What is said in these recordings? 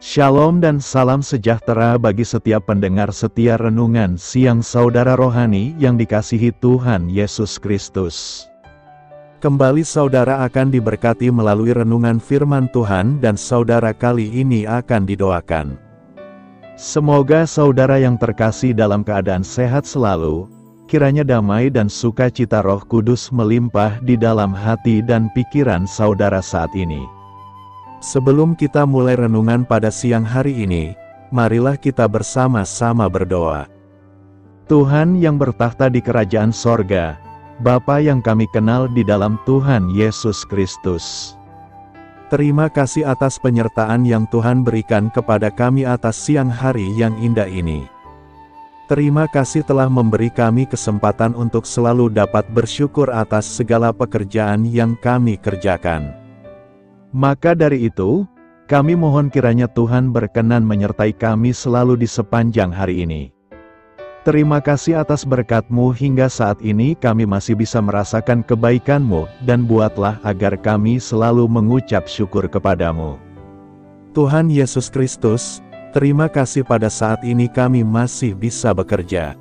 Shalom dan salam sejahtera bagi setiap pendengar setia renungan siang saudara rohani yang dikasihi Tuhan Yesus Kristus. Kembali saudara akan diberkati melalui renungan firman Tuhan dan saudara kali ini akan didoakan. Semoga saudara yang terkasih dalam keadaan sehat selalu, kiranya damai dan sukacita Roh Kudus melimpah di dalam hati dan pikiran saudara saat ini. Sebelum kita mulai renungan pada siang hari ini, marilah kita bersama-sama berdoa. Tuhan yang bertahta di kerajaan sorga, Bapa yang kami kenal di dalam Tuhan Yesus Kristus. Terima kasih atas penyertaan yang Tuhan berikan kepada kami atas siang hari yang indah ini. Terima kasih telah memberi kami kesempatan untuk selalu dapat bersyukur atas segala pekerjaan yang kami kerjakan. Maka dari itu, kami mohon kiranya Tuhan berkenan menyertai kami selalu di sepanjang hari ini. Terima kasih atas berkat-Mu hingga saat ini kami masih bisa merasakan kebaikan-Mu, dan buatlah agar kami selalu mengucap syukur kepadamu. Tuhan Yesus Kristus, terima kasih pada saat ini kami masih bisa bekerja.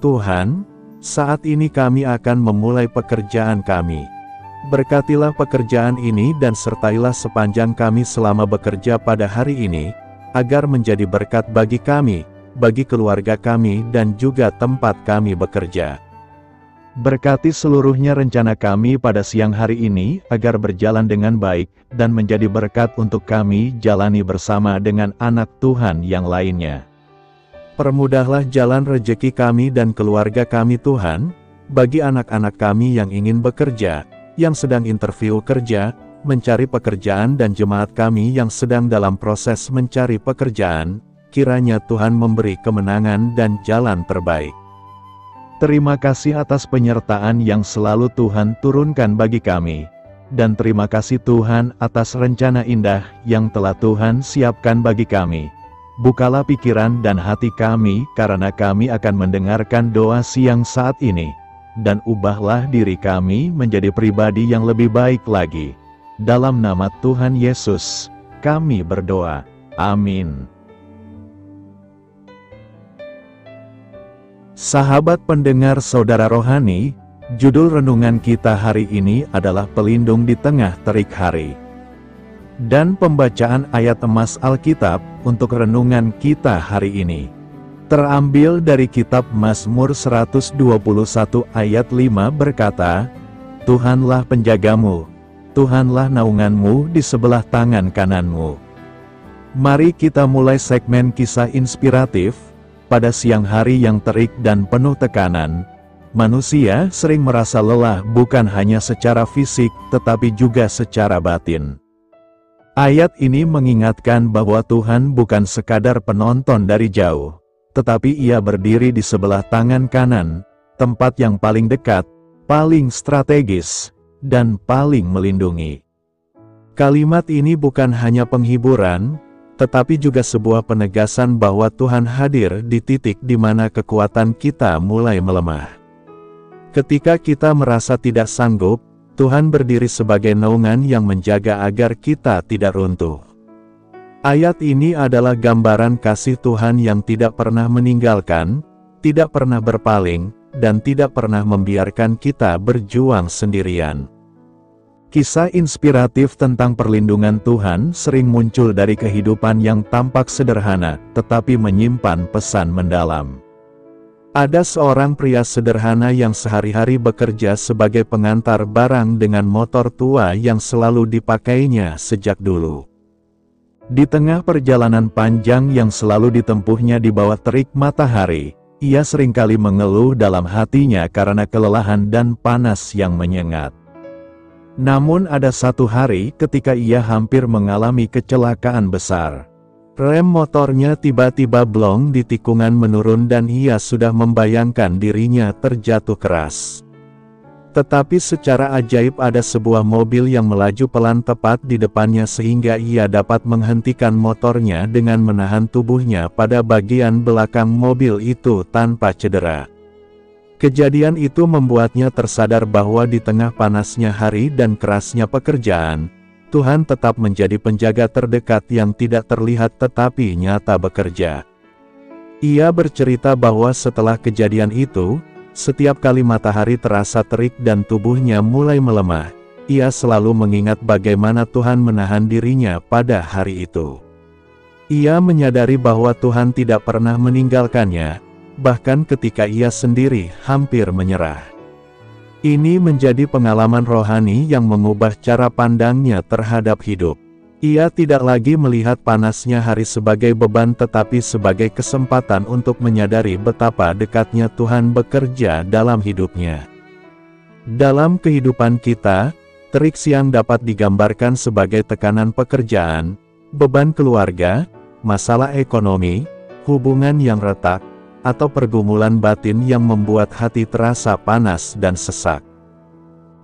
Tuhan, saat ini kami akan memulai pekerjaan kami. Berkatilah pekerjaan ini dan sertailah sepanjang kami selama bekerja pada hari ini, agar menjadi berkat bagi kami, bagi keluarga kami dan juga tempat kami bekerja. Berkati seluruhnya rencana kami pada siang hari ini, agar berjalan dengan baik, dan menjadi berkat untuk kami jalani bersama dengan anak Tuhan yang lainnya. Permudahlah jalan rejeki kami dan keluarga kami Tuhan, bagi anak-anak kami yang ingin bekerja, yang sedang interview kerja, mencari pekerjaan dan jemaat kami yang sedang dalam proses mencari pekerjaan, kiranya Tuhan memberi kemenangan dan jalan terbaik. Terima kasih atas penyertaan yang selalu Tuhan turunkan bagi kami, dan terima kasih Tuhan atas rencana indah yang telah Tuhan siapkan bagi kami. Bukalah pikiran dan hati kami karena kami akan mendengarkan doa siang saat ini. Dan ubahlah diri kami menjadi pribadi yang lebih baik lagi. Dalam nama Tuhan Yesus, kami berdoa. Amin. Sahabat pendengar saudara rohani, judul renungan kita hari ini adalah pelindung di tengah terik hari. Dan pembacaan ayat emas Alkitab untuk renungan kita hari ini terambil dari kitab Mazmur 121 ayat 5 berkata, Tuhanlah penjagamu, Tuhanlah naunganmu di sebelah tangan kananmu. Mari kita mulai segmen kisah inspiratif. Pada siang hari yang terik dan penuh tekanan, manusia sering merasa lelah bukan hanya secara fisik tetapi juga secara batin. Ayat ini mengingatkan bahwa Tuhan bukan sekadar penonton dari jauh, tetapi Ia berdiri di sebelah tangan kanan, tempat yang paling dekat, paling strategis, dan paling melindungi. Kalimat ini bukan hanya penghiburan, tetapi juga sebuah penegasan bahwa Tuhan hadir di titik di mana kekuatan kita mulai melemah. Ketika kita merasa tidak sanggup, Tuhan berdiri sebagai naungan yang menjaga agar kita tidak runtuh. Ayat ini adalah gambaran kasih Tuhan yang tidak pernah meninggalkan, tidak pernah berpaling, dan tidak pernah membiarkan kita berjuang sendirian. Kisah inspiratif tentang perlindungan Tuhan sering muncul dari kehidupan yang tampak sederhana, tetapi menyimpan pesan mendalam. Ada seorang pria sederhana yang sehari-hari bekerja sebagai pengantar barang dengan motor tua yang selalu dipakainya sejak dulu. Di tengah perjalanan panjang yang selalu ditempuhnya di bawah terik matahari, ia seringkali mengeluh dalam hatinya karena kelelahan dan panas yang menyengat. Namun ada satu hari ketika ia hampir mengalami kecelakaan besar. Rem motornya tiba-tiba blong di tikungan menurun dan ia sudah membayangkan dirinya terjatuh keras. Tetapi secara ajaib ada sebuah mobil yang melaju pelan tepat di depannya sehingga ia dapat menghentikan motornya dengan menahan tubuhnya pada bagian belakang mobil itu tanpa cedera. Kejadian itu membuatnya tersadar bahwa di tengah panasnya hari dan kerasnya pekerjaan, Tuhan tetap menjadi penjaga terdekat yang tidak terlihat tetapi nyata bekerja. Ia bercerita bahwa setelah kejadian itu, setiap kali matahari terasa terik dan tubuhnya mulai melemah, ia selalu mengingat bagaimana Tuhan menahan dirinya pada hari itu. Ia menyadari bahwa Tuhan tidak pernah meninggalkannya, bahkan ketika ia sendiri hampir menyerah. Ini menjadi pengalaman rohani yang mengubah cara pandangnya terhadap hidup. Ia tidak lagi melihat panasnya hari sebagai beban tetapi sebagai kesempatan untuk menyadari betapa dekatnya Tuhan bekerja dalam hidupnya. Dalam kehidupan kita, terik siang dapat digambarkan sebagai tekanan pekerjaan, beban keluarga, masalah ekonomi, hubungan yang retak, atau pergumulan batin yang membuat hati terasa panas dan sesak.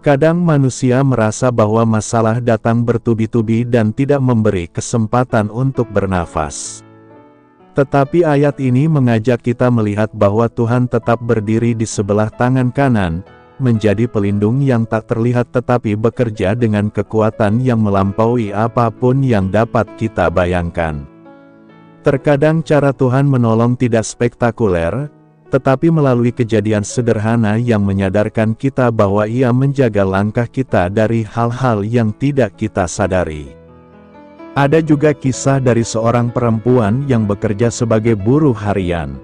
Kadang manusia merasa bahwa masalah datang bertubi-tubi dan tidak memberi kesempatan untuk bernafas. Tetapi ayat ini mengajak kita melihat bahwa Tuhan tetap berdiri di sebelah tangan kanan, menjadi pelindung yang tak terlihat tetapi bekerja dengan kekuatan yang melampaui apapun yang dapat kita bayangkan. Terkadang cara Tuhan menolong tidak spektakuler, tetapi melalui kejadian sederhana yang menyadarkan kita bahwa Ia menjaga langkah kita dari hal-hal yang tidak kita sadari. Ada juga kisah dari seorang perempuan yang bekerja sebagai buruh harian.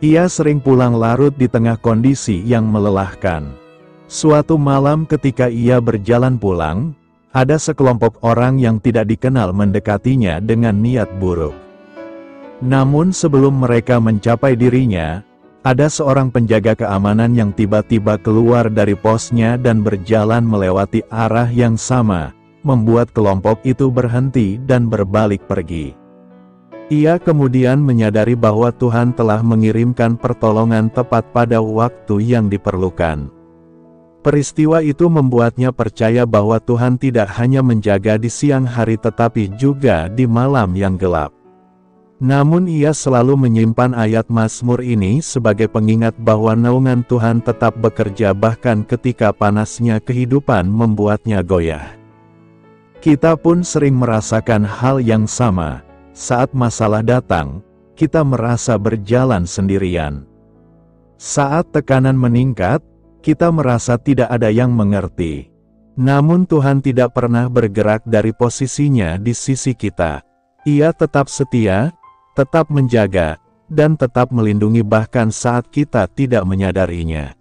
Ia sering pulang larut di tengah kondisi yang melelahkan. Suatu malam ketika ia berjalan pulang, ada sekelompok orang yang tidak dikenal mendekatinya dengan niat buruk. Namun sebelum mereka mencapai dirinya, ada seorang penjaga keamanan yang tiba-tiba keluar dari posnya dan berjalan melewati arah yang sama, membuat kelompok itu berhenti dan berbalik pergi. Ia kemudian menyadari bahwa Tuhan telah mengirimkan pertolongan tepat pada waktu yang diperlukan. Peristiwa itu membuatnya percaya bahwa Tuhan tidak hanya menjaga di siang hari tetapi juga di malam yang gelap. Namun ia selalu menyimpan ayat Mazmur ini sebagai pengingat bahwa naungan Tuhan tetap bekerja bahkan ketika panasnya kehidupan membuatnya goyah. Kita pun sering merasakan hal yang sama. Saat masalah datang, kita merasa berjalan sendirian. Saat tekanan meningkat, kita merasa tidak ada yang mengerti. Namun Tuhan tidak pernah bergerak dari posisinya di sisi kita. Ia tetap setia, tetap menjaga, dan tetap melindungi bahkan saat kita tidak menyadarinya.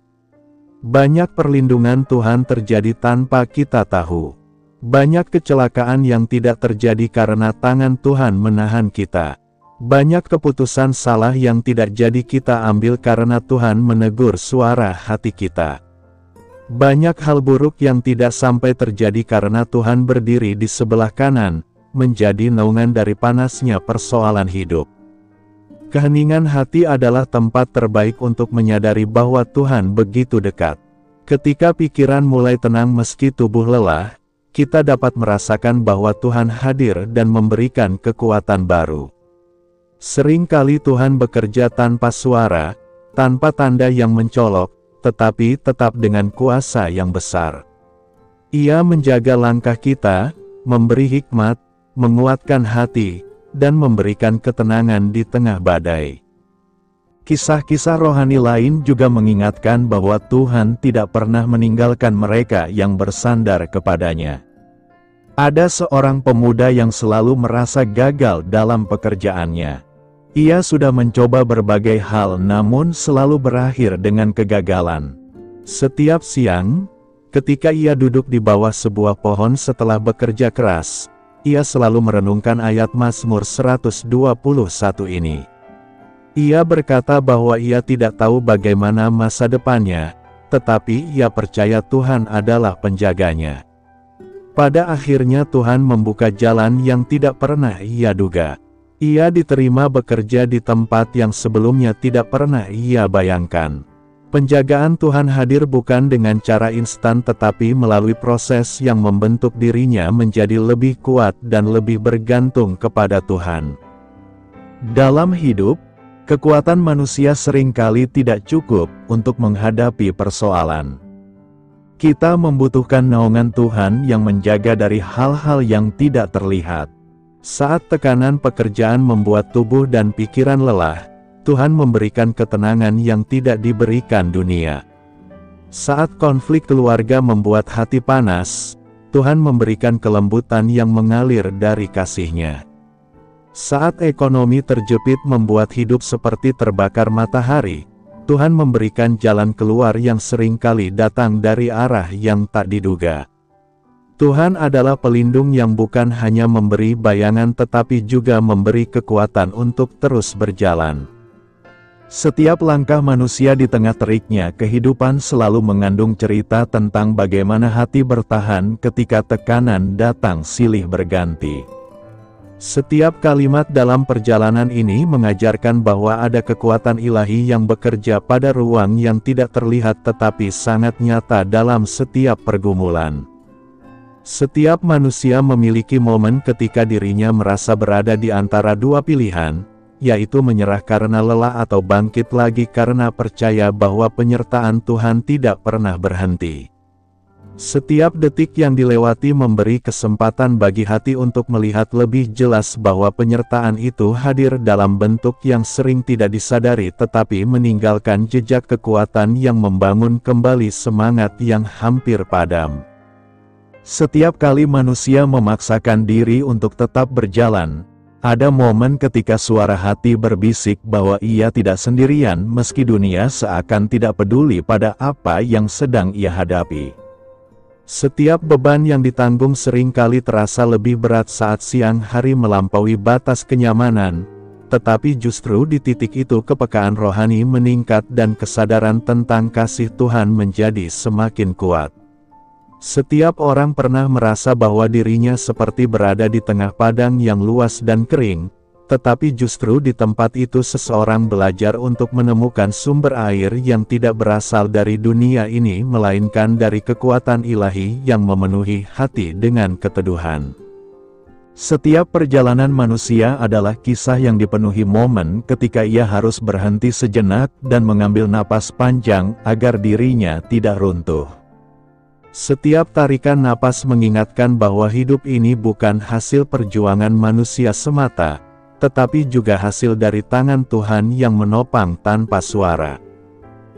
Banyak perlindungan Tuhan terjadi tanpa kita tahu. Banyak kecelakaan yang tidak terjadi karena tangan Tuhan menahan kita. Banyak keputusan salah yang tidak jadi kita ambil karena Tuhan menegur suara hati kita. Banyak hal buruk yang tidak sampai terjadi karena Tuhan berdiri di sebelah kanan, menjadi naungan dari panasnya persoalan hidup. Keheningan hati adalah tempat terbaik untuk menyadari bahwa Tuhan begitu dekat. Ketika pikiran mulai tenang meski tubuh lelah, kita dapat merasakan bahwa Tuhan hadir dan memberikan kekuatan baru. Seringkali Tuhan bekerja tanpa suara, tanpa tanda yang mencolok, tetapi tetap dengan kuasa yang besar. Ia menjaga langkah kita, memberi hikmat, menguatkan hati, dan memberikan ketenangan di tengah badai. Kisah-kisah rohani lain juga mengingatkan bahwa Tuhan tidak pernah meninggalkan mereka yang bersandar kepadanya. Ada seorang pemuda yang selalu merasa gagal dalam pekerjaannya. Ia sudah mencoba berbagai hal namun selalu berakhir dengan kegagalan. Setiap siang, ketika ia duduk di bawah sebuah pohon setelah bekerja keras, ia selalu merenungkan ayat Mazmur 121 ini. Ia berkata bahwa ia tidak tahu bagaimana masa depannya, tetapi ia percaya Tuhan adalah penjaganya. Pada akhirnya Tuhan membuka jalan yang tidak pernah ia duga. Ia diterima bekerja di tempat yang sebelumnya tidak pernah ia bayangkan. Penjagaan Tuhan hadir bukan dengan cara instan tetapi melalui proses yang membentuk dirinya menjadi lebih kuat dan lebih bergantung kepada Tuhan. Dalam hidup, kekuatan manusia seringkali tidak cukup untuk menghadapi persoalan. Kita membutuhkan naungan Tuhan yang menjaga dari hal-hal yang tidak terlihat. Saat tekanan pekerjaan membuat tubuh dan pikiran lelah, Tuhan memberikan ketenangan yang tidak diberikan dunia. Saat konflik keluarga membuat hati panas, Tuhan memberikan kelembutan yang mengalir dari kasih-Nya. Saat ekonomi terjepit membuat hidup seperti terbakar matahari, Tuhan memberikan jalan keluar yang seringkali datang dari arah yang tak diduga. Tuhan adalah pelindung yang bukan hanya memberi bayangan tetapi juga memberi kekuatan untuk terus berjalan. Setiap langkah manusia di tengah teriknya kehidupan selalu mengandung cerita tentang bagaimana hati bertahan ketika tekanan datang silih berganti. Setiap kalimat dalam perjalanan ini mengajarkan bahwa ada kekuatan ilahi yang bekerja pada ruang yang tidak terlihat tetapi sangat nyata dalam setiap pergumulan. Setiap manusia memiliki momen ketika dirinya merasa berada di antara dua pilihan, yaitu menyerah karena lelah atau bangkit lagi karena percaya bahwa penyertaan Tuhan tidak pernah berhenti. Setiap detik yang dilewati memberi kesempatan bagi hati untuk melihat lebih jelas bahwa penyertaan itu hadir dalam bentuk yang sering tidak disadari tetapi meninggalkan jejak kekuatan yang membangun kembali semangat yang hampir padam. Setiap kali manusia memaksakan diri untuk tetap berjalan, ada momen ketika suara hati berbisik bahwa ia tidak sendirian meski dunia seakan tidak peduli pada apa yang sedang ia hadapi. Setiap beban yang ditanggung seringkali terasa lebih berat saat siang hari melampaui batas kenyamanan, tetapi justru di titik itu kepekaan rohani meningkat dan kesadaran tentang kasih Tuhan menjadi semakin kuat. Setiap orang pernah merasa bahwa dirinya seperti berada di tengah padang yang luas dan kering, tetapi justru di tempat itu seseorang belajar untuk menemukan sumber air yang tidak berasal dari dunia ini melainkan dari kekuatan ilahi yang memenuhi hati dengan keteduhan. Setiap perjalanan manusia adalah kisah yang dipenuhi momen ketika ia harus berhenti sejenak dan mengambil napas panjang agar dirinya tidak runtuh. Setiap tarikan napas mengingatkan bahwa hidup ini bukan hasil perjuangan manusia semata, tetapi juga hasil dari tangan Tuhan yang menopang tanpa suara.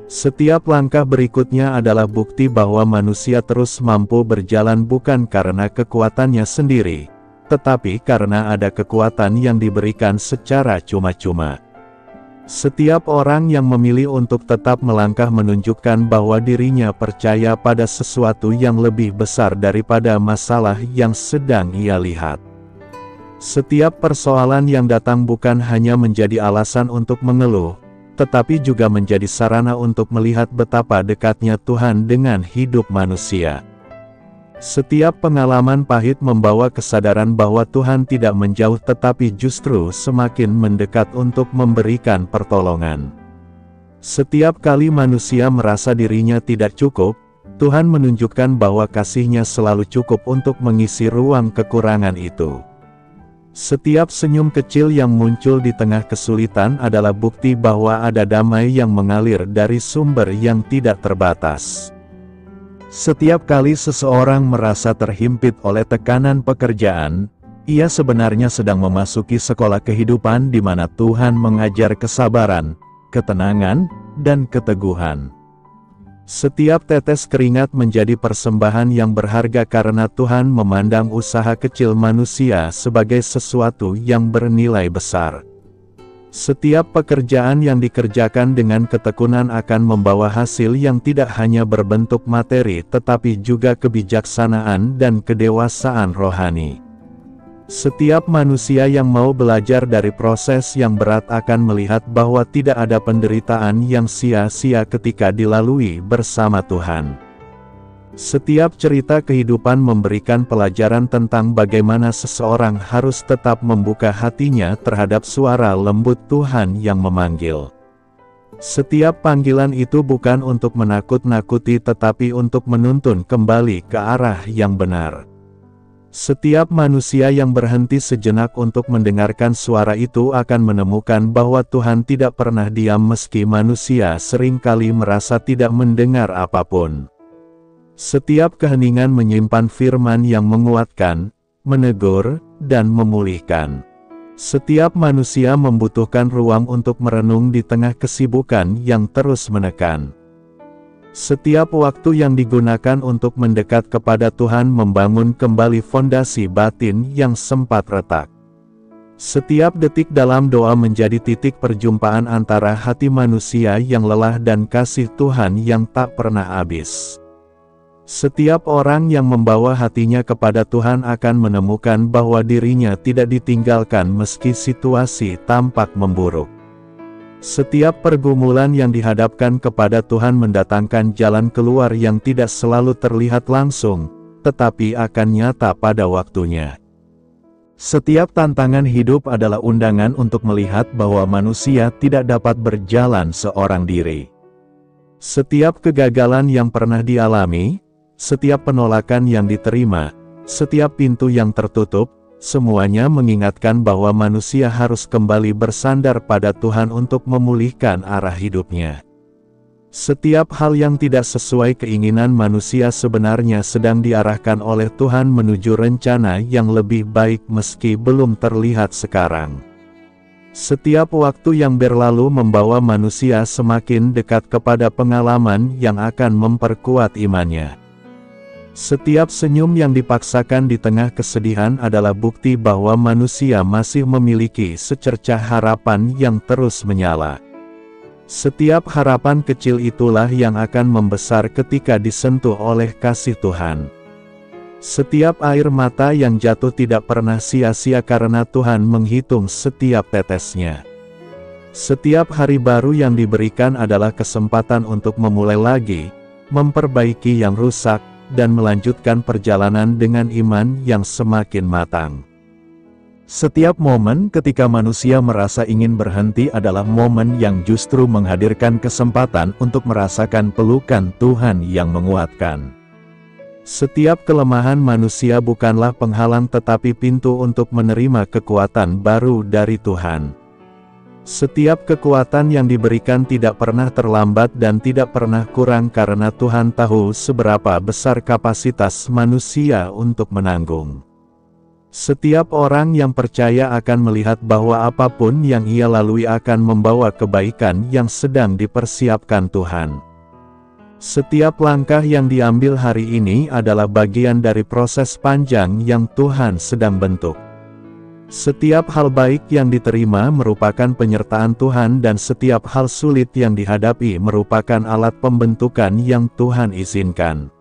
Setiap langkah berikutnya adalah bukti bahwa manusia terus mampu berjalan bukan karena kekuatannya sendiri, tetapi karena ada kekuatan yang diberikan secara cuma-cuma. Setiap orang yang memilih untuk tetap melangkah menunjukkan bahwa dirinya percaya pada sesuatu yang lebih besar daripada masalah yang sedang ia lihat. Setiap persoalan yang datang bukan hanya menjadi alasan untuk mengeluh, tetapi juga menjadi sarana untuk melihat betapa dekatnya Tuhan dengan hidup manusia. Setiap pengalaman pahit membawa kesadaran bahwa Tuhan tidak menjauh tetapi justru semakin mendekat untuk memberikan pertolongan. Setiap kali manusia merasa dirinya tidak cukup, Tuhan menunjukkan bahwa kasih-Nya selalu cukup untuk mengisi ruang kekurangan itu. Setiap senyum kecil yang muncul di tengah kesulitan adalah bukti bahwa ada damai yang mengalir dari sumber yang tidak terbatas. Setiap kali seseorang merasa terhimpit oleh tekanan pekerjaan, ia sebenarnya sedang memasuki sekolah kehidupan di mana Tuhan mengajar kesabaran, ketenangan, dan keteguhan. Setiap tetes keringat menjadi persembahan yang berharga karena Tuhan memandang usaha kecil manusia sebagai sesuatu yang bernilai besar. Setiap pekerjaan yang dikerjakan dengan ketekunan akan membawa hasil yang tidak hanya berbentuk materi tetapi juga kebijaksanaan dan kedewasaan rohani. Setiap manusia yang mau belajar dari proses yang berat akan melihat bahwa tidak ada penderitaan yang sia-sia ketika dilalui bersama Tuhan. Setiap cerita kehidupan memberikan pelajaran tentang bagaimana seseorang harus tetap membuka hatinya terhadap suara lembut Tuhan yang memanggil. Setiap panggilan itu bukan untuk menakut-nakuti tetapi untuk menuntun kembali ke arah yang benar. Setiap manusia yang berhenti sejenak untuk mendengarkan suara itu akan menemukan bahwa Tuhan tidak pernah diam meski manusia seringkali merasa tidak mendengar apapun. Setiap keheningan menyimpan firman yang menguatkan, menegur, dan memulihkan. Setiap manusia membutuhkan ruang untuk merenung di tengah kesibukan yang terus menekan. Setiap waktu yang digunakan untuk mendekat kepada Tuhan membangun kembali fondasi batin yang sempat retak. Setiap detik dalam doa menjadi titik perjumpaan antara hati manusia yang lelah dan kasih Tuhan yang tak pernah habis. Setiap orang yang membawa hatinya kepada Tuhan akan menemukan bahwa dirinya tidak ditinggalkan meski situasi tampak memburuk. Setiap pergumulan yang dihadapkan kepada Tuhan mendatangkan jalan keluar yang tidak selalu terlihat langsung, tetapi akan nyata pada waktunya. Setiap tantangan hidup adalah undangan untuk melihat bahwa manusia tidak dapat berjalan seorang diri. Setiap kegagalan yang pernah dialami, setiap penolakan yang diterima, setiap pintu yang tertutup, semuanya mengingatkan bahwa manusia harus kembali bersandar pada Tuhan untuk memulihkan arah hidupnya. Setiap hal yang tidak sesuai keinginan manusia sebenarnya sedang diarahkan oleh Tuhan menuju rencana yang lebih baik meski belum terlihat sekarang. Setiap waktu yang berlalu membawa manusia semakin dekat kepada pengalaman yang akan memperkuat imannya. Setiap senyum yang dipaksakan di tengah kesedihan adalah bukti bahwa manusia masih memiliki secercah harapan yang terus menyala. Setiap harapan kecil itulah yang akan membesar ketika disentuh oleh kasih Tuhan. Setiap air mata yang jatuh tidak pernah sia-sia karena Tuhan menghitung setiap tetesnya. Setiap hari baru yang diberikan adalah kesempatan untuk memulai lagi, memperbaiki yang rusak, dan melanjutkan perjalanan dengan iman yang semakin matang. Setiap momen ketika manusia merasa ingin berhenti adalah momen yang justru menghadirkan kesempatan untuk merasakan pelukan Tuhan yang menguatkan. Setiap kelemahan manusia bukanlah penghalang tetapi pintu untuk menerima kekuatan baru dari Tuhan. Setiap kekuatan yang diberikan tidak pernah terlambat dan tidak pernah kurang karena Tuhan tahu seberapa besar kapasitas manusia untuk menanggung. Setiap orang yang percaya akan melihat bahwa apapun yang ia lalui akan membawa kebaikan yang sedang dipersiapkan Tuhan. Setiap langkah yang diambil hari ini adalah bagian dari proses panjang yang Tuhan sedang bentuk. Setiap hal baik yang diterima merupakan penyertaan Tuhan dan setiap hal sulit yang dihadapi merupakan alat pembentukan yang Tuhan izinkan.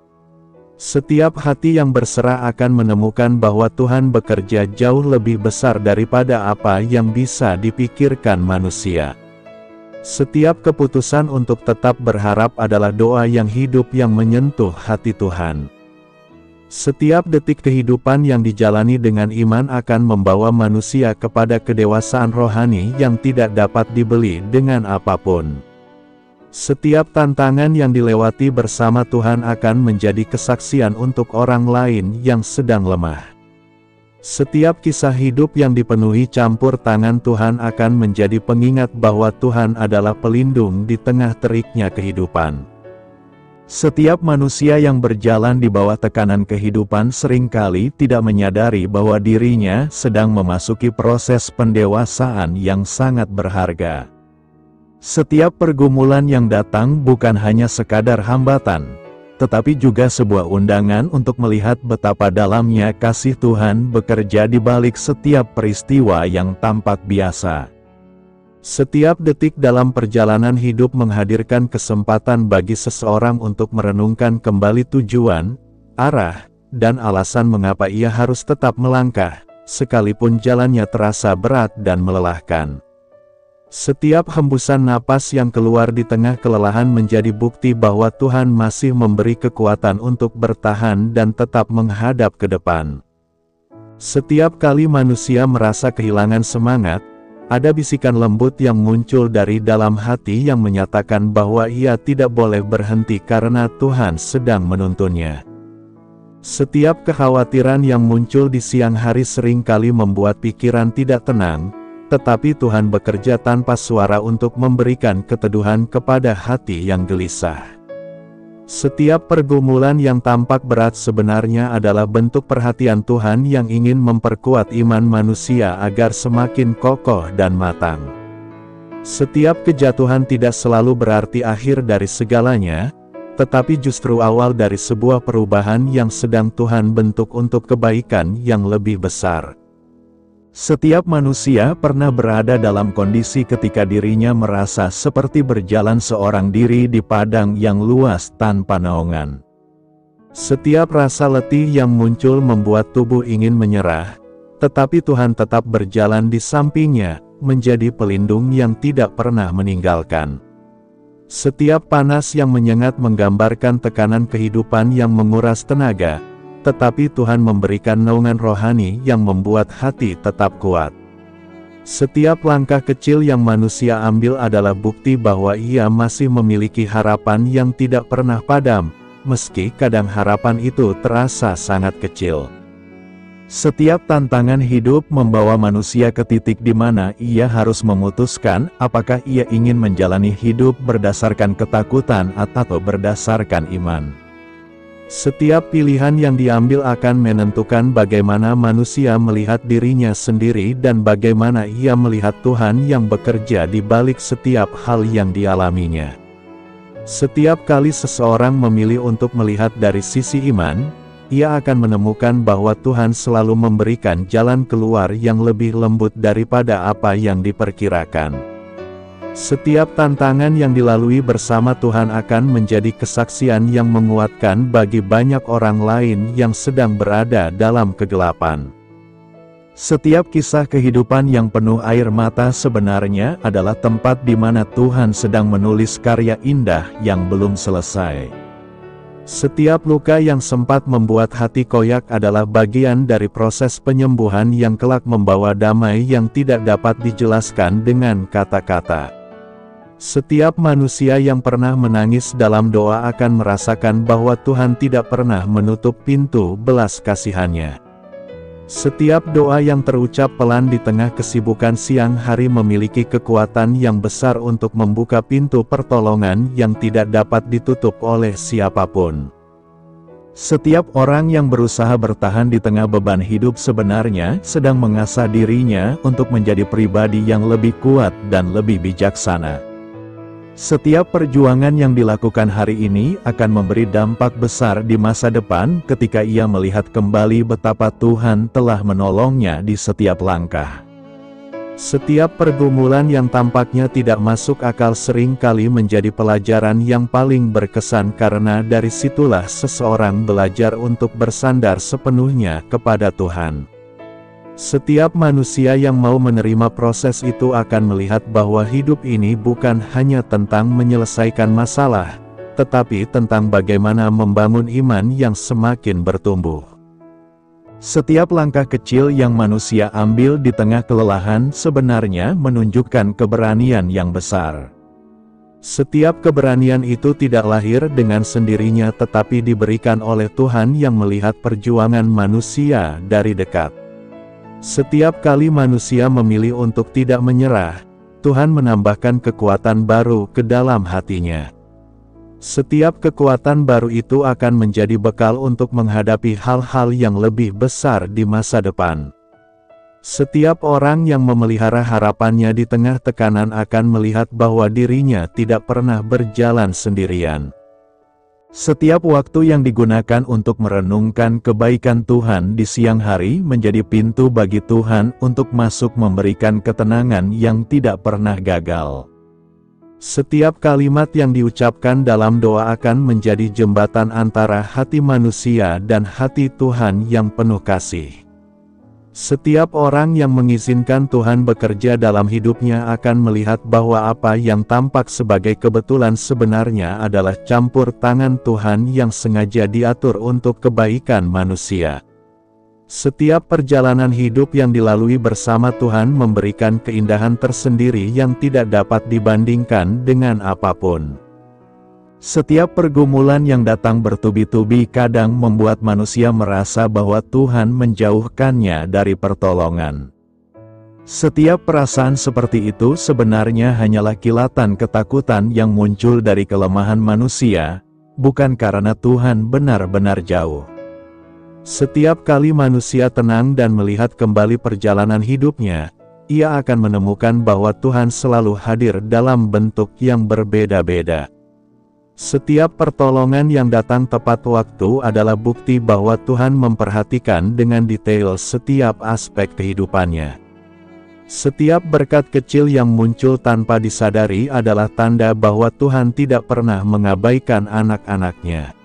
Setiap hati yang berserah akan menemukan bahwa Tuhan bekerja jauh lebih besar daripada apa yang bisa dipikirkan manusia. Setiap keputusan untuk tetap berharap adalah doa yang hidup yang menyentuh hati Tuhan. Setiap detik kehidupan yang dijalani dengan iman akan membawa manusia kepada kedewasaan rohani yang tidak dapat dibeli dengan apapun. Setiap tantangan yang dilewati bersama Tuhan akan menjadi kesaksian untuk orang lain yang sedang lemah. Setiap kisah hidup yang dipenuhi campur tangan Tuhan akan menjadi pengingat bahwa Tuhan adalah pelindung di tengah teriknya kehidupan. Setiap manusia yang berjalan di bawah tekanan kehidupan seringkali tidak menyadari bahwa dirinya sedang memasuki proses pendewasaan yang sangat berharga. Setiap pergumulan yang datang bukan hanya sekadar hambatan, tetapi juga sebuah undangan untuk melihat betapa dalamnya kasih Tuhan bekerja di balik setiap peristiwa yang tampak biasa. Setiap detik dalam perjalanan hidup menghadirkan kesempatan bagi seseorang untuk merenungkan kembali tujuan, arah, dan alasan mengapa ia harus tetap melangkah, sekalipun jalannya terasa berat dan melelahkan. Setiap hembusan napas yang keluar di tengah kelelahan menjadi bukti bahwa Tuhan masih memberi kekuatan untuk bertahan dan tetap menghadap ke depan. Setiap kali manusia merasa kehilangan semangat, ada bisikan lembut yang muncul dari dalam hati yang menyatakan bahwa ia tidak boleh berhenti karena Tuhan sedang menuntunnya. Setiap kekhawatiran yang muncul di siang hari seringkali membuat pikiran tidak tenang, tetapi Tuhan bekerja tanpa suara untuk memberikan keteduhan kepada hati yang gelisah. Setiap pergumulan yang tampak berat sebenarnya adalah bentuk perhatian Tuhan yang ingin memperkuat iman manusia agar semakin kokoh dan matang. Setiap kejatuhan tidak selalu berarti akhir dari segalanya, tetapi justru awal dari sebuah perubahan yang sedang Tuhan bentuk untuk kebaikan yang lebih besar. Setiap manusia pernah berada dalam kondisi ketika dirinya merasa seperti berjalan seorang diri di padang yang luas tanpa naungan. Setiap rasa letih yang muncul membuat tubuh ingin menyerah, tetapi Tuhan tetap berjalan di sampingnya, menjadi pelindung yang tidak pernah meninggalkan. Setiap panas yang menyengat menggambarkan tekanan kehidupan yang menguras tenaga, tetapi Tuhan memberikan naungan rohani yang membuat hati tetap kuat. Setiap langkah kecil yang manusia ambil adalah bukti bahwa ia masih memiliki harapan yang tidak pernah padam, meski kadang harapan itu terasa sangat kecil. Setiap tantangan hidup membawa manusia ke titik di mana ia harus memutuskan apakah ia ingin menjalani hidup berdasarkan ketakutan atau berdasarkan iman. Setiap pilihan yang diambil akan menentukan bagaimana manusia melihat dirinya sendiri dan bagaimana ia melihat Tuhan yang bekerja di balik setiap hal yang dialaminya. Setiap kali seseorang memilih untuk melihat dari sisi iman, ia akan menemukan bahwa Tuhan selalu memberikan jalan keluar yang lebih lembut daripada apa yang diperkirakan. Setiap tantangan yang dilalui bersama Tuhan akan menjadi kesaksian yang menguatkan bagi banyak orang lain yang sedang berada dalam kegelapan. Setiap kisah kehidupan yang penuh air mata sebenarnya adalah tempat di mana Tuhan sedang menulis karya indah yang belum selesai. Setiap luka yang sempat membuat hati koyak adalah bagian dari proses penyembuhan yang kelak membawa damai yang tidak dapat dijelaskan dengan kata-kata. Setiap manusia yang pernah menangis dalam doa akan merasakan bahwa Tuhan tidak pernah menutup pintu belas kasihan-Nya. Setiap doa yang terucap pelan di tengah kesibukan siang hari memiliki kekuatan yang besar untuk membuka pintu pertolongan yang tidak dapat ditutup oleh siapapun. Setiap orang yang berusaha bertahan di tengah beban hidup sebenarnya sedang mengasah dirinya untuk menjadi pribadi yang lebih kuat dan lebih bijaksana. Setiap perjuangan yang dilakukan hari ini akan memberi dampak besar di masa depan ketika ia melihat kembali betapa Tuhan telah menolongnya di setiap langkah. Setiap pergumulan yang tampaknya tidak masuk akal sering kali menjadi pelajaran yang paling berkesan karena dari situlah seseorang belajar untuk bersandar sepenuhnya kepada Tuhan. Setiap manusia yang mau menerima proses itu akan melihat bahwa hidup ini bukan hanya tentang menyelesaikan masalah, tetapi tentang bagaimana membangun iman yang semakin bertumbuh. Setiap langkah kecil yang manusia ambil di tengah kelelahan sebenarnya menunjukkan keberanian yang besar. Setiap keberanian itu tidak lahir dengan sendirinya tetapi diberikan oleh Tuhan yang melihat perjuangan manusia dari dekat. Setiap kali manusia memilih untuk tidak menyerah, Tuhan menambahkan kekuatan baru ke dalam hatinya. Setiap kekuatan baru itu akan menjadi bekal untuk menghadapi hal-hal yang lebih besar di masa depan. Setiap orang yang memelihara harapannya di tengah tekanan akan melihat bahwa dirinya tidak pernah berjalan sendirian. Setiap waktu yang digunakan untuk merenungkan kebaikan Tuhan di siang hari menjadi pintu bagi Tuhan untuk masuk memberikan ketenangan yang tidak pernah gagal. Setiap kalimat yang diucapkan dalam doa akan menjadi jembatan antara hati manusia dan hati Tuhan yang penuh kasih. Setiap orang yang mengizinkan Tuhan bekerja dalam hidupnya akan melihat bahwa apa yang tampak sebagai kebetulan sebenarnya adalah campur tangan Tuhan yang sengaja diatur untuk kebaikan manusia. Setiap perjalanan hidup yang dilalui bersama Tuhan memberikan keindahan tersendiri yang tidak dapat dibandingkan dengan apapun. Setiap pergumulan yang datang bertubi-tubi kadang membuat manusia merasa bahwa Tuhan menjauhkannya dari pertolongan. Setiap perasaan seperti itu sebenarnya hanyalah kilatan ketakutan yang muncul dari kelemahan manusia, bukan karena Tuhan benar-benar jauh. Setiap kali manusia tenang dan melihat kembali perjalanan hidupnya, ia akan menemukan bahwa Tuhan selalu hadir dalam bentuk yang berbeda-beda. Setiap pertolongan yang datang tepat waktu adalah bukti bahwa Tuhan memperhatikan dengan detail setiap aspek kehidupannya. Setiap berkat kecil yang muncul tanpa disadari adalah tanda bahwa Tuhan tidak pernah mengabaikan anak-anaknya.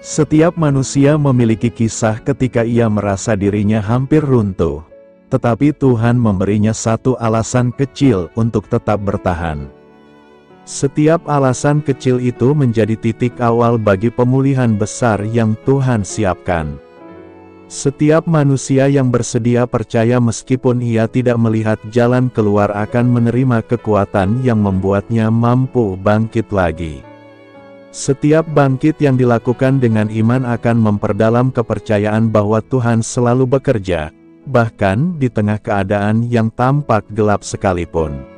Setiap manusia memiliki kisah ketika ia merasa dirinya hampir runtuh, tetapi Tuhan memberinya satu alasan kecil untuk tetap bertahan. Setiap alasan kecil itu menjadi titik awal bagi pemulihan besar yang Tuhan siapkan. Setiap manusia yang bersedia percaya meskipun ia tidak melihat jalan keluar akan menerima kekuatan yang membuatnya mampu bangkit lagi. Setiap bangkit yang dilakukan dengan iman akan memperdalam kepercayaan bahwa Tuhan selalu bekerja, bahkan di tengah keadaan yang tampak gelap sekalipun.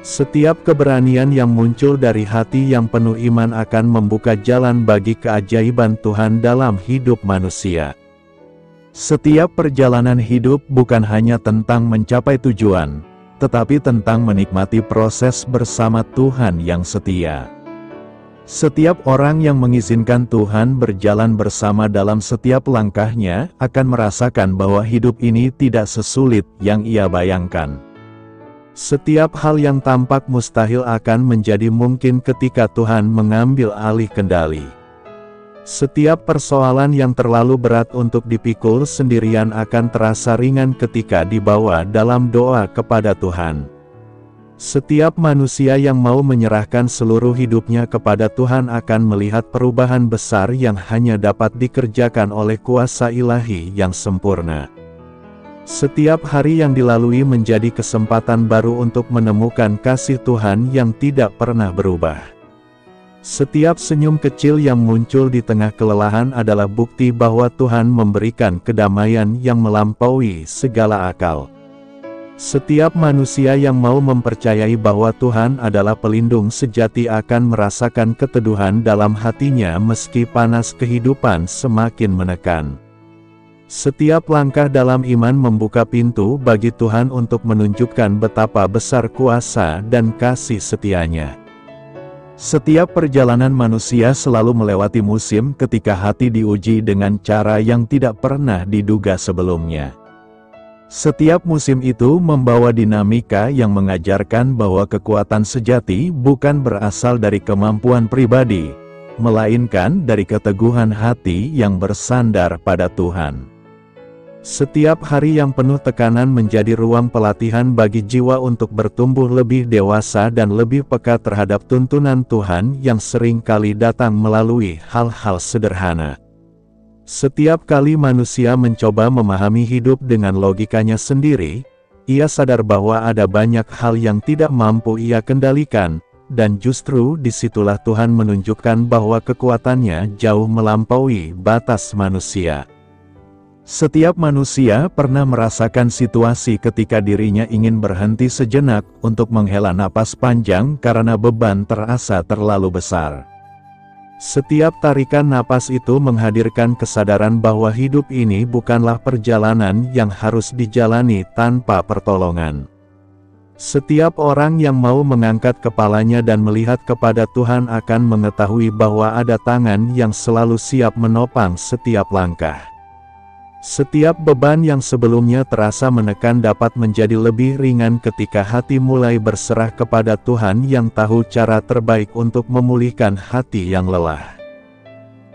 Setiap keberanian yang muncul dari hati yang penuh iman akan membuka jalan bagi keajaiban Tuhan dalam hidup manusia. Setiap perjalanan hidup bukan hanya tentang mencapai tujuan, tetapi tentang menikmati proses bersama Tuhan yang setia. Setiap orang yang mengizinkan Tuhan berjalan bersama dalam setiap langkahnya akan merasakan bahwa hidup ini tidak sesulit yang ia bayangkan. Setiap hal yang tampak mustahil akan menjadi mungkin ketika Tuhan mengambil alih kendali. Setiap persoalan yang terlalu berat untuk dipikul sendirian akan terasa ringan ketika dibawa dalam doa kepada Tuhan. Setiap manusia yang mau menyerahkan seluruh hidupnya kepada Tuhan akan melihat perubahan besar yang hanya dapat dikerjakan oleh kuasa ilahi yang sempurna. Setiap hari yang dilalui menjadi kesempatan baru untuk menemukan kasih Tuhan yang tidak pernah berubah. Setiap senyum kecil yang muncul di tengah kelelahan adalah bukti bahwa Tuhan memberikan kedamaian yang melampaui segala akal. Setiap manusia yang mau mempercayai bahwa Tuhan adalah pelindung sejati akan merasakan keteduhan dalam hatinya meski panas kehidupan semakin menekan. Setiap langkah dalam iman membuka pintu bagi Tuhan untuk menunjukkan betapa besar kuasa dan kasih setianya. Setiap perjalanan manusia selalu melewati musim ketika hati diuji dengan cara yang tidak pernah diduga sebelumnya. Setiap musim itu membawa dinamika yang mengajarkan bahwa kekuatan sejati bukan berasal dari kemampuan pribadi, melainkan dari keteguhan hati yang bersandar pada Tuhan. Setiap hari yang penuh tekanan menjadi ruang pelatihan bagi jiwa untuk bertumbuh lebih dewasa dan lebih peka terhadap tuntunan Tuhan yang sering kali datang melalui hal-hal sederhana. Setiap kali manusia mencoba memahami hidup dengan logikanya sendiri, ia sadar bahwa ada banyak hal yang tidak mampu ia kendalikan, dan justru disitulah Tuhan menunjukkan bahwa kekuatannya jauh melampaui batas manusia. Setiap manusia pernah merasakan situasi ketika dirinya ingin berhenti sejenak untuk menghela napas panjang karena beban terasa terlalu besar. Setiap tarikan napas itu menghadirkan kesadaran bahwa hidup ini bukanlah perjalanan yang harus dijalani tanpa pertolongan. Setiap orang yang mau mengangkat kepalanya dan melihat kepada Tuhan akan mengetahui bahwa ada tangan yang selalu siap menopang setiap langkah. Setiap beban yang sebelumnya terasa menekan dapat menjadi lebih ringan ketika hati mulai berserah kepada Tuhan yang tahu cara terbaik untuk memulihkan hati yang lelah.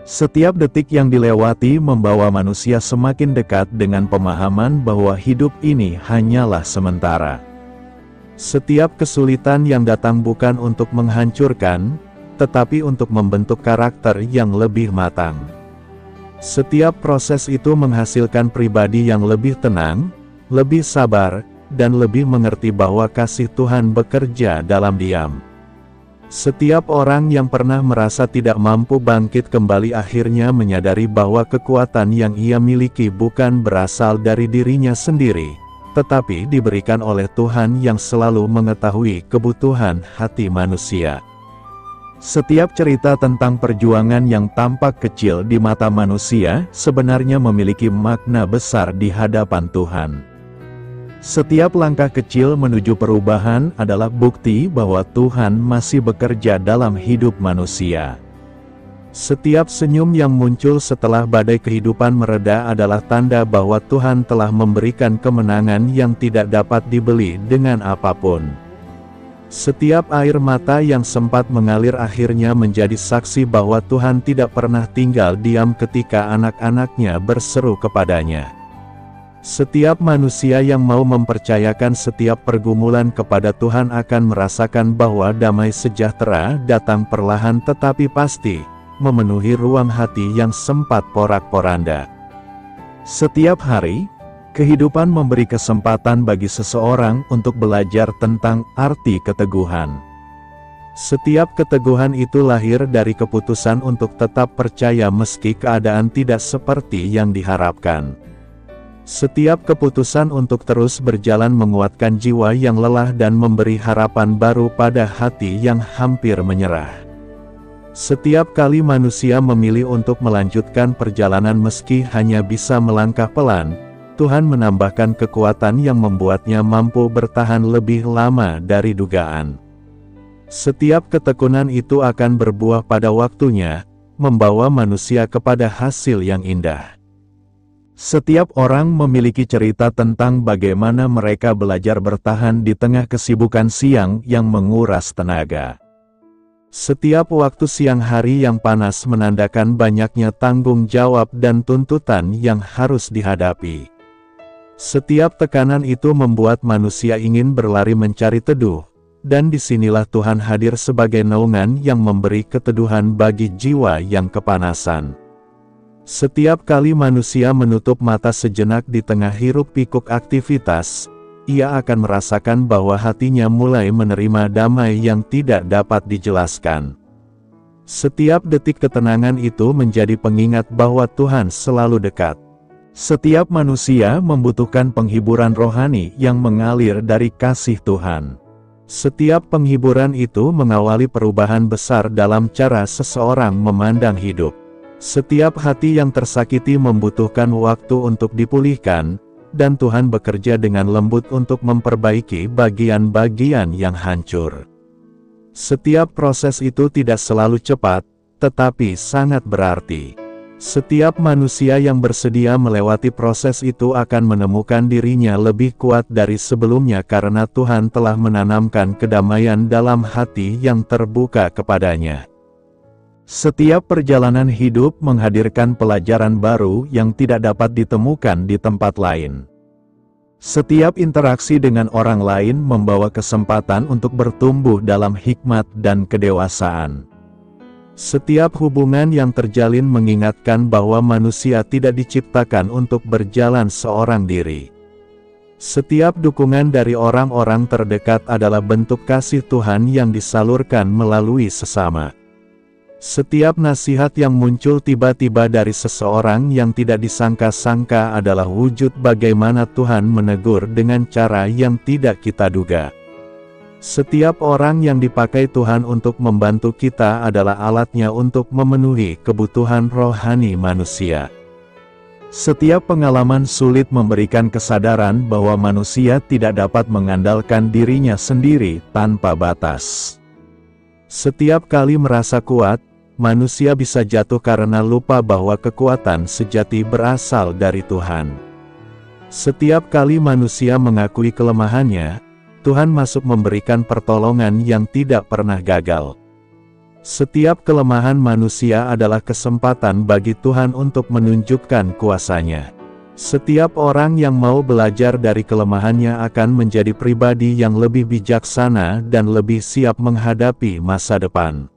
Setiap detik yang dilewati membawa manusia semakin dekat dengan pemahaman bahwa hidup ini hanyalah sementara. Setiap kesulitan yang datang bukan untuk menghancurkan, tetapi untuk membentuk karakter yang lebih matang. Setiap proses itu menghasilkan pribadi yang lebih tenang, lebih sabar, dan lebih mengerti bahwa kasih Tuhan bekerja dalam diam. Setiap orang yang pernah merasa tidak mampu bangkit kembali akhirnya menyadari bahwa kekuatan yang ia miliki bukan berasal dari dirinya sendiri, tetapi diberikan oleh Tuhan yang selalu mengetahui kebutuhan hati manusia. Setiap cerita tentang perjuangan yang tampak kecil di mata manusia, sebenarnya memiliki makna besar di hadapan Tuhan. Setiap langkah kecil menuju perubahan adalah bukti bahwa Tuhan masih bekerja dalam hidup manusia. Setiap senyum yang muncul setelah badai kehidupan mereda adalah tanda bahwa Tuhan telah memberikan kemenangan yang tidak dapat dibeli dengan apapun. Setiap air mata yang sempat mengalir akhirnya menjadi saksi bahwa Tuhan tidak pernah tinggal diam ketika anak-anaknya berseru kepadanya. Setiap manusia yang mau mempercayakan setiap pergumulan kepada Tuhan akan merasakan bahwa damai sejahtera datang perlahan tetapi pasti, memenuhi ruang hati yang sempat porak-poranda. Setiap hari, kehidupan memberi kesempatan bagi seseorang untuk belajar tentang arti keteguhan. Setiap keteguhan itu lahir dari keputusan untuk tetap percaya meski keadaan tidak seperti yang diharapkan. Setiap keputusan untuk terus berjalan menguatkan jiwa yang lelah dan memberi harapan baru pada hati yang hampir menyerah. Setiap kali manusia memilih untuk melanjutkan perjalanan meski hanya bisa melangkah pelan, Tuhan menambahkan kekuatan yang membuatnya mampu bertahan lebih lama dari dugaan. Setiap ketekunan itu akan berbuah pada waktunya, membawa manusia kepada hasil yang indah. Setiap orang memiliki cerita tentang bagaimana mereka belajar bertahan di tengah kesibukan siang yang menguras tenaga. Setiap waktu siang hari yang panas menandakan banyaknya tanggung jawab dan tuntutan yang harus dihadapi. Setiap tekanan itu membuat manusia ingin berlari mencari teduh, dan disinilah Tuhan hadir sebagai naungan yang memberi keteduhan bagi jiwa yang kepanasan. Setiap kali manusia menutup mata sejenak di tengah hiruk-pikuk aktivitas, ia akan merasakan bahwa hatinya mulai menerima damai yang tidak dapat dijelaskan. Setiap detik ketenangan itu menjadi pengingat bahwa Tuhan selalu dekat. Setiap manusia membutuhkan penghiburan rohani yang mengalir dari kasih Tuhan. Setiap penghiburan itu mengawali perubahan besar dalam cara seseorang memandang hidup. Setiap hati yang tersakiti membutuhkan waktu untuk dipulihkan, dan Tuhan bekerja dengan lembut untuk memperbaiki bagian-bagian yang hancur. Setiap proses itu tidak selalu cepat, tetapi sangat berarti. Setiap manusia yang bersedia melewati proses itu akan menemukan dirinya lebih kuat dari sebelumnya karena Tuhan telah menanamkan kedamaian dalam hati yang terbuka kepadanya. Setiap perjalanan hidup menghadirkan pelajaran baru yang tidak dapat ditemukan di tempat lain. Setiap interaksi dengan orang lain membawa kesempatan untuk bertumbuh dalam hikmat dan kedewasaan. Setiap hubungan yang terjalin mengingatkan bahwa manusia tidak diciptakan untuk berjalan seorang diri. Setiap dukungan dari orang-orang terdekat adalah bentuk kasih Tuhan yang disalurkan melalui sesama. Setiap nasihat yang muncul tiba-tiba dari seseorang yang tidak disangka-sangka adalah wujud bagaimana Tuhan menegur dengan cara yang tidak kita duga. Setiap orang yang dipakai Tuhan untuk membantu kita adalah alatnya untuk memenuhi kebutuhan rohani manusia. Setiap pengalaman sulit memberikan kesadaran bahwa manusia tidak dapat mengandalkan dirinya sendiri tanpa batas. Setiap kali merasa kuat, manusia bisa jatuh karena lupa bahwa kekuatan sejati berasal dari Tuhan. Setiap kali manusia mengakui kelemahannya, Tuhan masuk memberikan pertolongan yang tidak pernah gagal. Setiap kelemahan manusia adalah kesempatan bagi Tuhan untuk menunjukkan kuasa-Nya. Setiap orang yang mau belajar dari kelemahannya akan menjadi pribadi yang lebih bijaksana dan lebih siap menghadapi masa depan.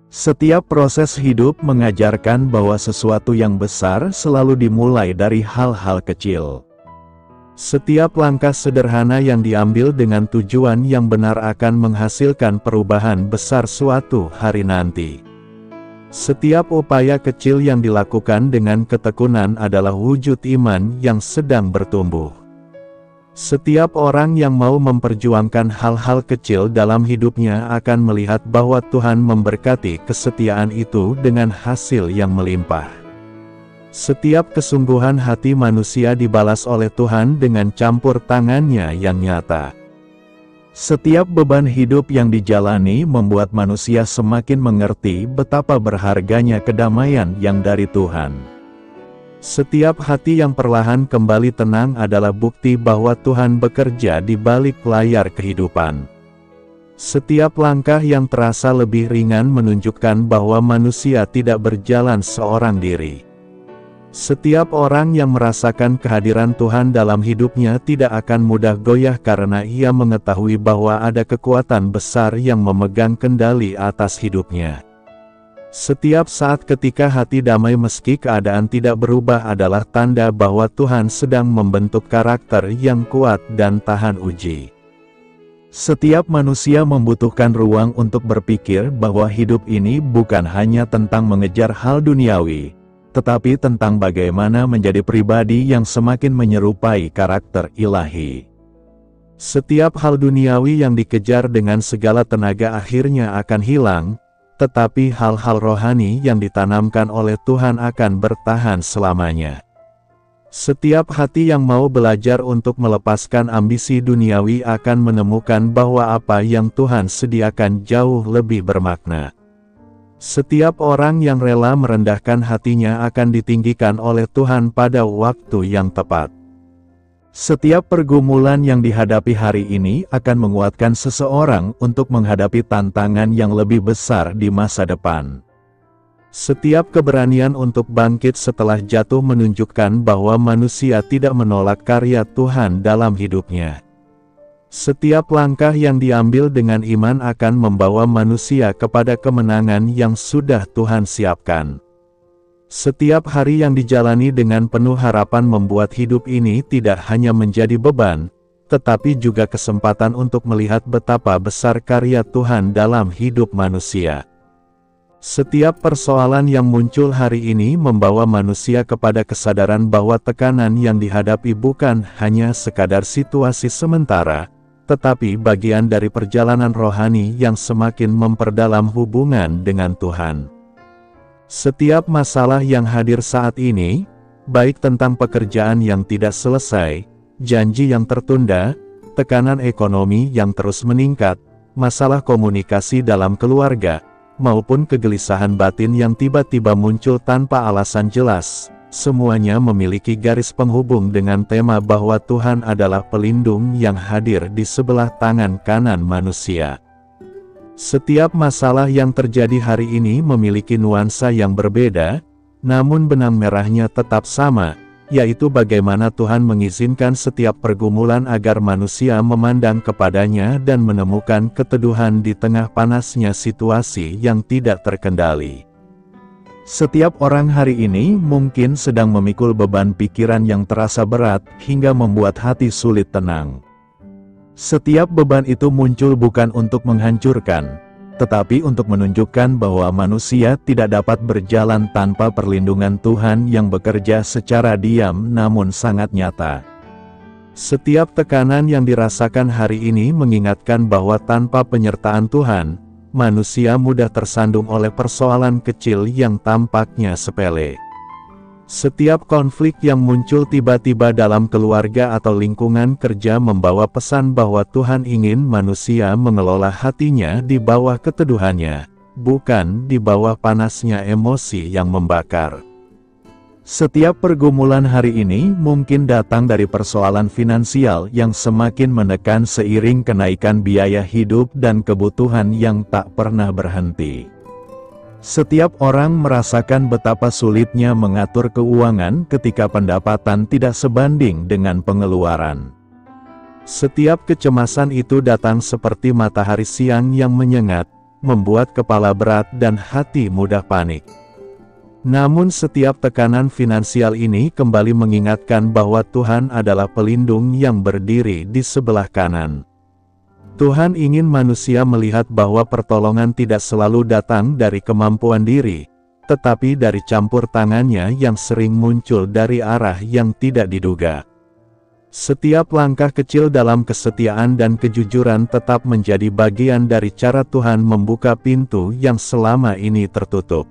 Setiap proses hidup mengajarkan bahwa sesuatu yang besar selalu dimulai dari hal-hal kecil. Setiap langkah sederhana yang diambil dengan tujuan yang benar akan menghasilkan perubahan besar suatu hari nanti. Setiap upaya kecil yang dilakukan dengan ketekunan adalah wujud iman yang sedang bertumbuh. Setiap orang yang mau memperjuangkan hal-hal kecil dalam hidupnya akan melihat bahwa Tuhan memberkati kesetiaan itu dengan hasil yang melimpah. Setiap kesungguhan hati manusia dibalas oleh Tuhan dengan campur tangannya yang nyata. Setiap beban hidup yang dijalani membuat manusia semakin mengerti betapa berharganya kedamaian yang dari Tuhan. Setiap hati yang perlahan kembali tenang adalah bukti bahwa Tuhan bekerja di balik layar kehidupan. Setiap langkah yang terasa lebih ringan menunjukkan bahwa manusia tidak berjalan seorang diri. Setiap orang yang merasakan kehadiran Tuhan dalam hidupnya tidak akan mudah goyah karena ia mengetahui bahwa ada kekuatan besar yang memegang kendali atas hidupnya. Setiap saat ketika hati damai meski keadaan tidak berubah adalah tanda bahwa Tuhan sedang membentuk karakter yang kuat dan tahan uji. Setiap manusia membutuhkan ruang untuk berpikir bahwa hidup ini bukan hanya tentang mengejar hal duniawi, tetapi tentang bagaimana menjadi pribadi yang semakin menyerupai karakter ilahi. Setiap hal duniawi yang dikejar dengan segala tenaga akhirnya akan hilang, tetapi hal-hal rohani yang ditanamkan oleh Tuhan akan bertahan selamanya. Setiap hati yang mau belajar untuk melepaskan ambisi duniawi akan menemukan bahwa apa yang Tuhan sediakan jauh lebih bermakna. Setiap orang yang rela merendahkan hatinya akan ditinggikan oleh Tuhan pada waktu yang tepat. Setiap pergumulan yang dihadapi hari ini akan menguatkan seseorang untuk menghadapi tantangan yang lebih besar di masa depan. Setiap keberanian untuk bangkit setelah jatuh menunjukkan bahwa manusia tidak menolak karya Tuhan dalam hidupnya. Setiap langkah yang diambil dengan iman akan membawa manusia kepada kemenangan yang sudah Tuhan siapkan. Setiap hari yang dijalani dengan penuh harapan membuat hidup ini tidak hanya menjadi beban, tetapi juga kesempatan untuk melihat betapa besar karya Tuhan dalam hidup manusia. Setiap persoalan yang muncul hari ini membawa manusia kepada kesadaran bahwa tekanan yang dihadapi bukan hanya sekadar situasi sementara, tetapi bagian dari perjalanan rohani yang semakin memperdalam hubungan dengan Tuhan. Setiap masalah yang hadir saat ini, baik tentang pekerjaan yang tidak selesai, janji yang tertunda, tekanan ekonomi yang terus meningkat, masalah komunikasi dalam keluarga, maupun kegelisahan batin yang tiba-tiba muncul tanpa alasan jelas, semuanya memiliki garis penghubung dengan tema bahwa Tuhan adalah pelindung yang hadir di sebelah tangan kanan manusia. Setiap masalah yang terjadi hari ini memiliki nuansa yang berbeda, namun benang merahnya tetap sama, yaitu bagaimana Tuhan mengizinkan setiap pergumulan agar manusia memandang kepadanya dan menemukan keteduhan di tengah panasnya situasi yang tidak terkendali. Setiap orang hari ini mungkin sedang memikul beban pikiran yang terasa berat hingga membuat hati sulit tenang. Setiap beban itu muncul bukan untuk menghancurkan, tetapi untuk menunjukkan bahwa manusia tidak dapat berjalan tanpa perlindungan Tuhan yang bekerja secara diam namun sangat nyata. Setiap tekanan yang dirasakan hari ini mengingatkan bahwa tanpa penyertaan Tuhan, manusia mudah tersandung oleh persoalan kecil yang tampaknya sepele. Setiap konflik yang muncul tiba-tiba dalam keluarga atau lingkungan kerja membawa pesan bahwa Tuhan ingin manusia mengelola hatinya di bawah keteduhannya, bukan di bawah panasnya emosi yang membakar. Setiap pergumulan hari ini mungkin datang dari persoalan finansial yang semakin menekan seiring kenaikan biaya hidup dan kebutuhan yang tak pernah berhenti. Setiap orang merasakan betapa sulitnya mengatur keuangan ketika pendapatan tidak sebanding dengan pengeluaran. Setiap kecemasan itu datang seperti matahari siang yang menyengat, membuat kepala berat dan hati mudah panik. Namun setiap tekanan finansial ini kembali mengingatkan bahwa Tuhan adalah pelindung yang berdiri di sebelah kanan. Tuhan ingin manusia melihat bahwa pertolongan tidak selalu datang dari kemampuan diri, tetapi dari campur tangannya yang sering muncul dari arah yang tidak diduga. Setiap langkah kecil dalam kesetiaan dan kejujuran tetap menjadi bagian dari cara Tuhan membuka pintu yang selama ini tertutup.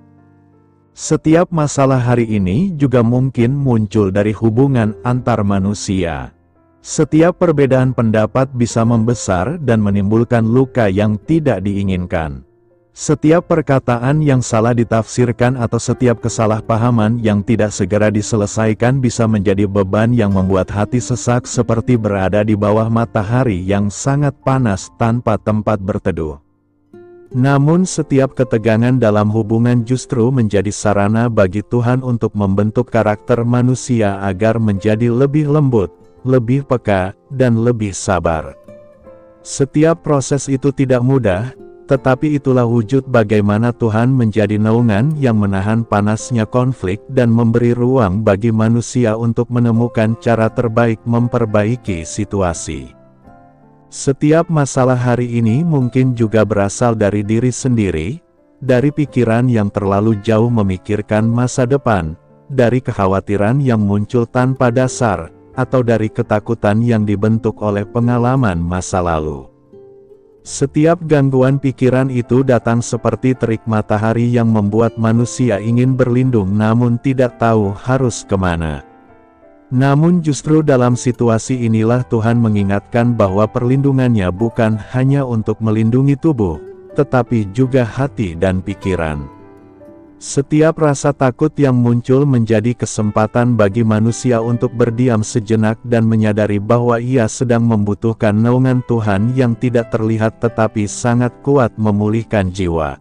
Setiap masalah hari ini juga mungkin muncul dari hubungan antar manusia. Setiap perbedaan pendapat bisa membesar dan menimbulkan luka yang tidak diinginkan. Setiap perkataan yang salah ditafsirkan atau setiap kesalahpahaman yang tidak segera diselesaikan bisa menjadi beban yang membuat hati sesak seperti berada di bawah matahari yang sangat panas tanpa tempat berteduh. Namun setiap ketegangan dalam hubungan justru menjadi sarana bagi Tuhan untuk membentuk karakter manusia agar menjadi lebih lembut, lebih peka, dan lebih sabar. Setiap proses itu tidak mudah, tetapi itulah wujud bagaimana Tuhan menjadi naungan yang menahan panasnya konflik dan memberi ruang bagi manusia untuk menemukan cara terbaik memperbaiki situasi. Setiap masalah hari ini mungkin juga berasal dari diri sendiri, dari pikiran yang terlalu jauh memikirkan masa depan, dari kekhawatiran yang muncul tanpa dasar, atau dari ketakutan yang dibentuk oleh pengalaman masa lalu. Setiap gangguan pikiran itu datang seperti terik matahari yang membuat manusia ingin berlindung namun tidak tahu harus kemana. Namun justru dalam situasi inilah Tuhan mengingatkan bahwa perlindungannya bukan hanya untuk melindungi tubuh, tetapi juga hati dan pikiran. Setiap rasa takut yang muncul menjadi kesempatan bagi manusia untuk berdiam sejenak dan menyadari bahwa ia sedang membutuhkan naungan Tuhan yang tidak terlihat tetapi sangat kuat memulihkan jiwa.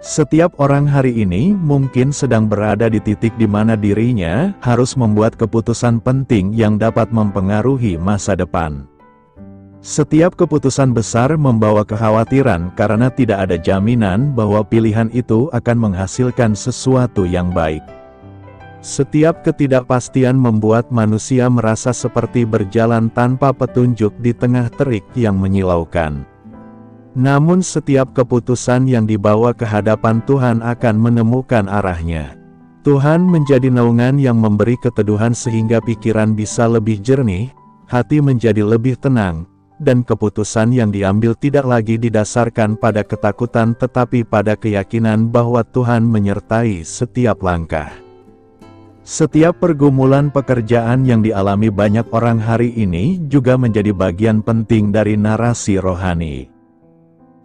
Setiap orang hari ini mungkin sedang berada di titik di mana dirinya harus membuat keputusan penting yang dapat mempengaruhi masa depan. Setiap keputusan besar membawa kekhawatiran karena tidak ada jaminan bahwa pilihan itu akan menghasilkan sesuatu yang baik. Setiap ketidakpastian membuat manusia merasa seperti berjalan tanpa petunjuk di tengah terik yang menyilaukan. Namun setiap keputusan yang dibawa ke hadapan Tuhan akan menemukan arahnya. Tuhan menjadi naungan yang memberi keteduhan sehingga pikiran bisa lebih jernih, hati menjadi lebih tenang, dan keputusan yang diambil tidak lagi didasarkan pada ketakutan tetapi pada keyakinan bahwa Tuhan menyertai setiap langkah. Setiap pergumulan pekerjaan yang dialami banyak orang hari ini juga menjadi bagian penting dari narasi rohani.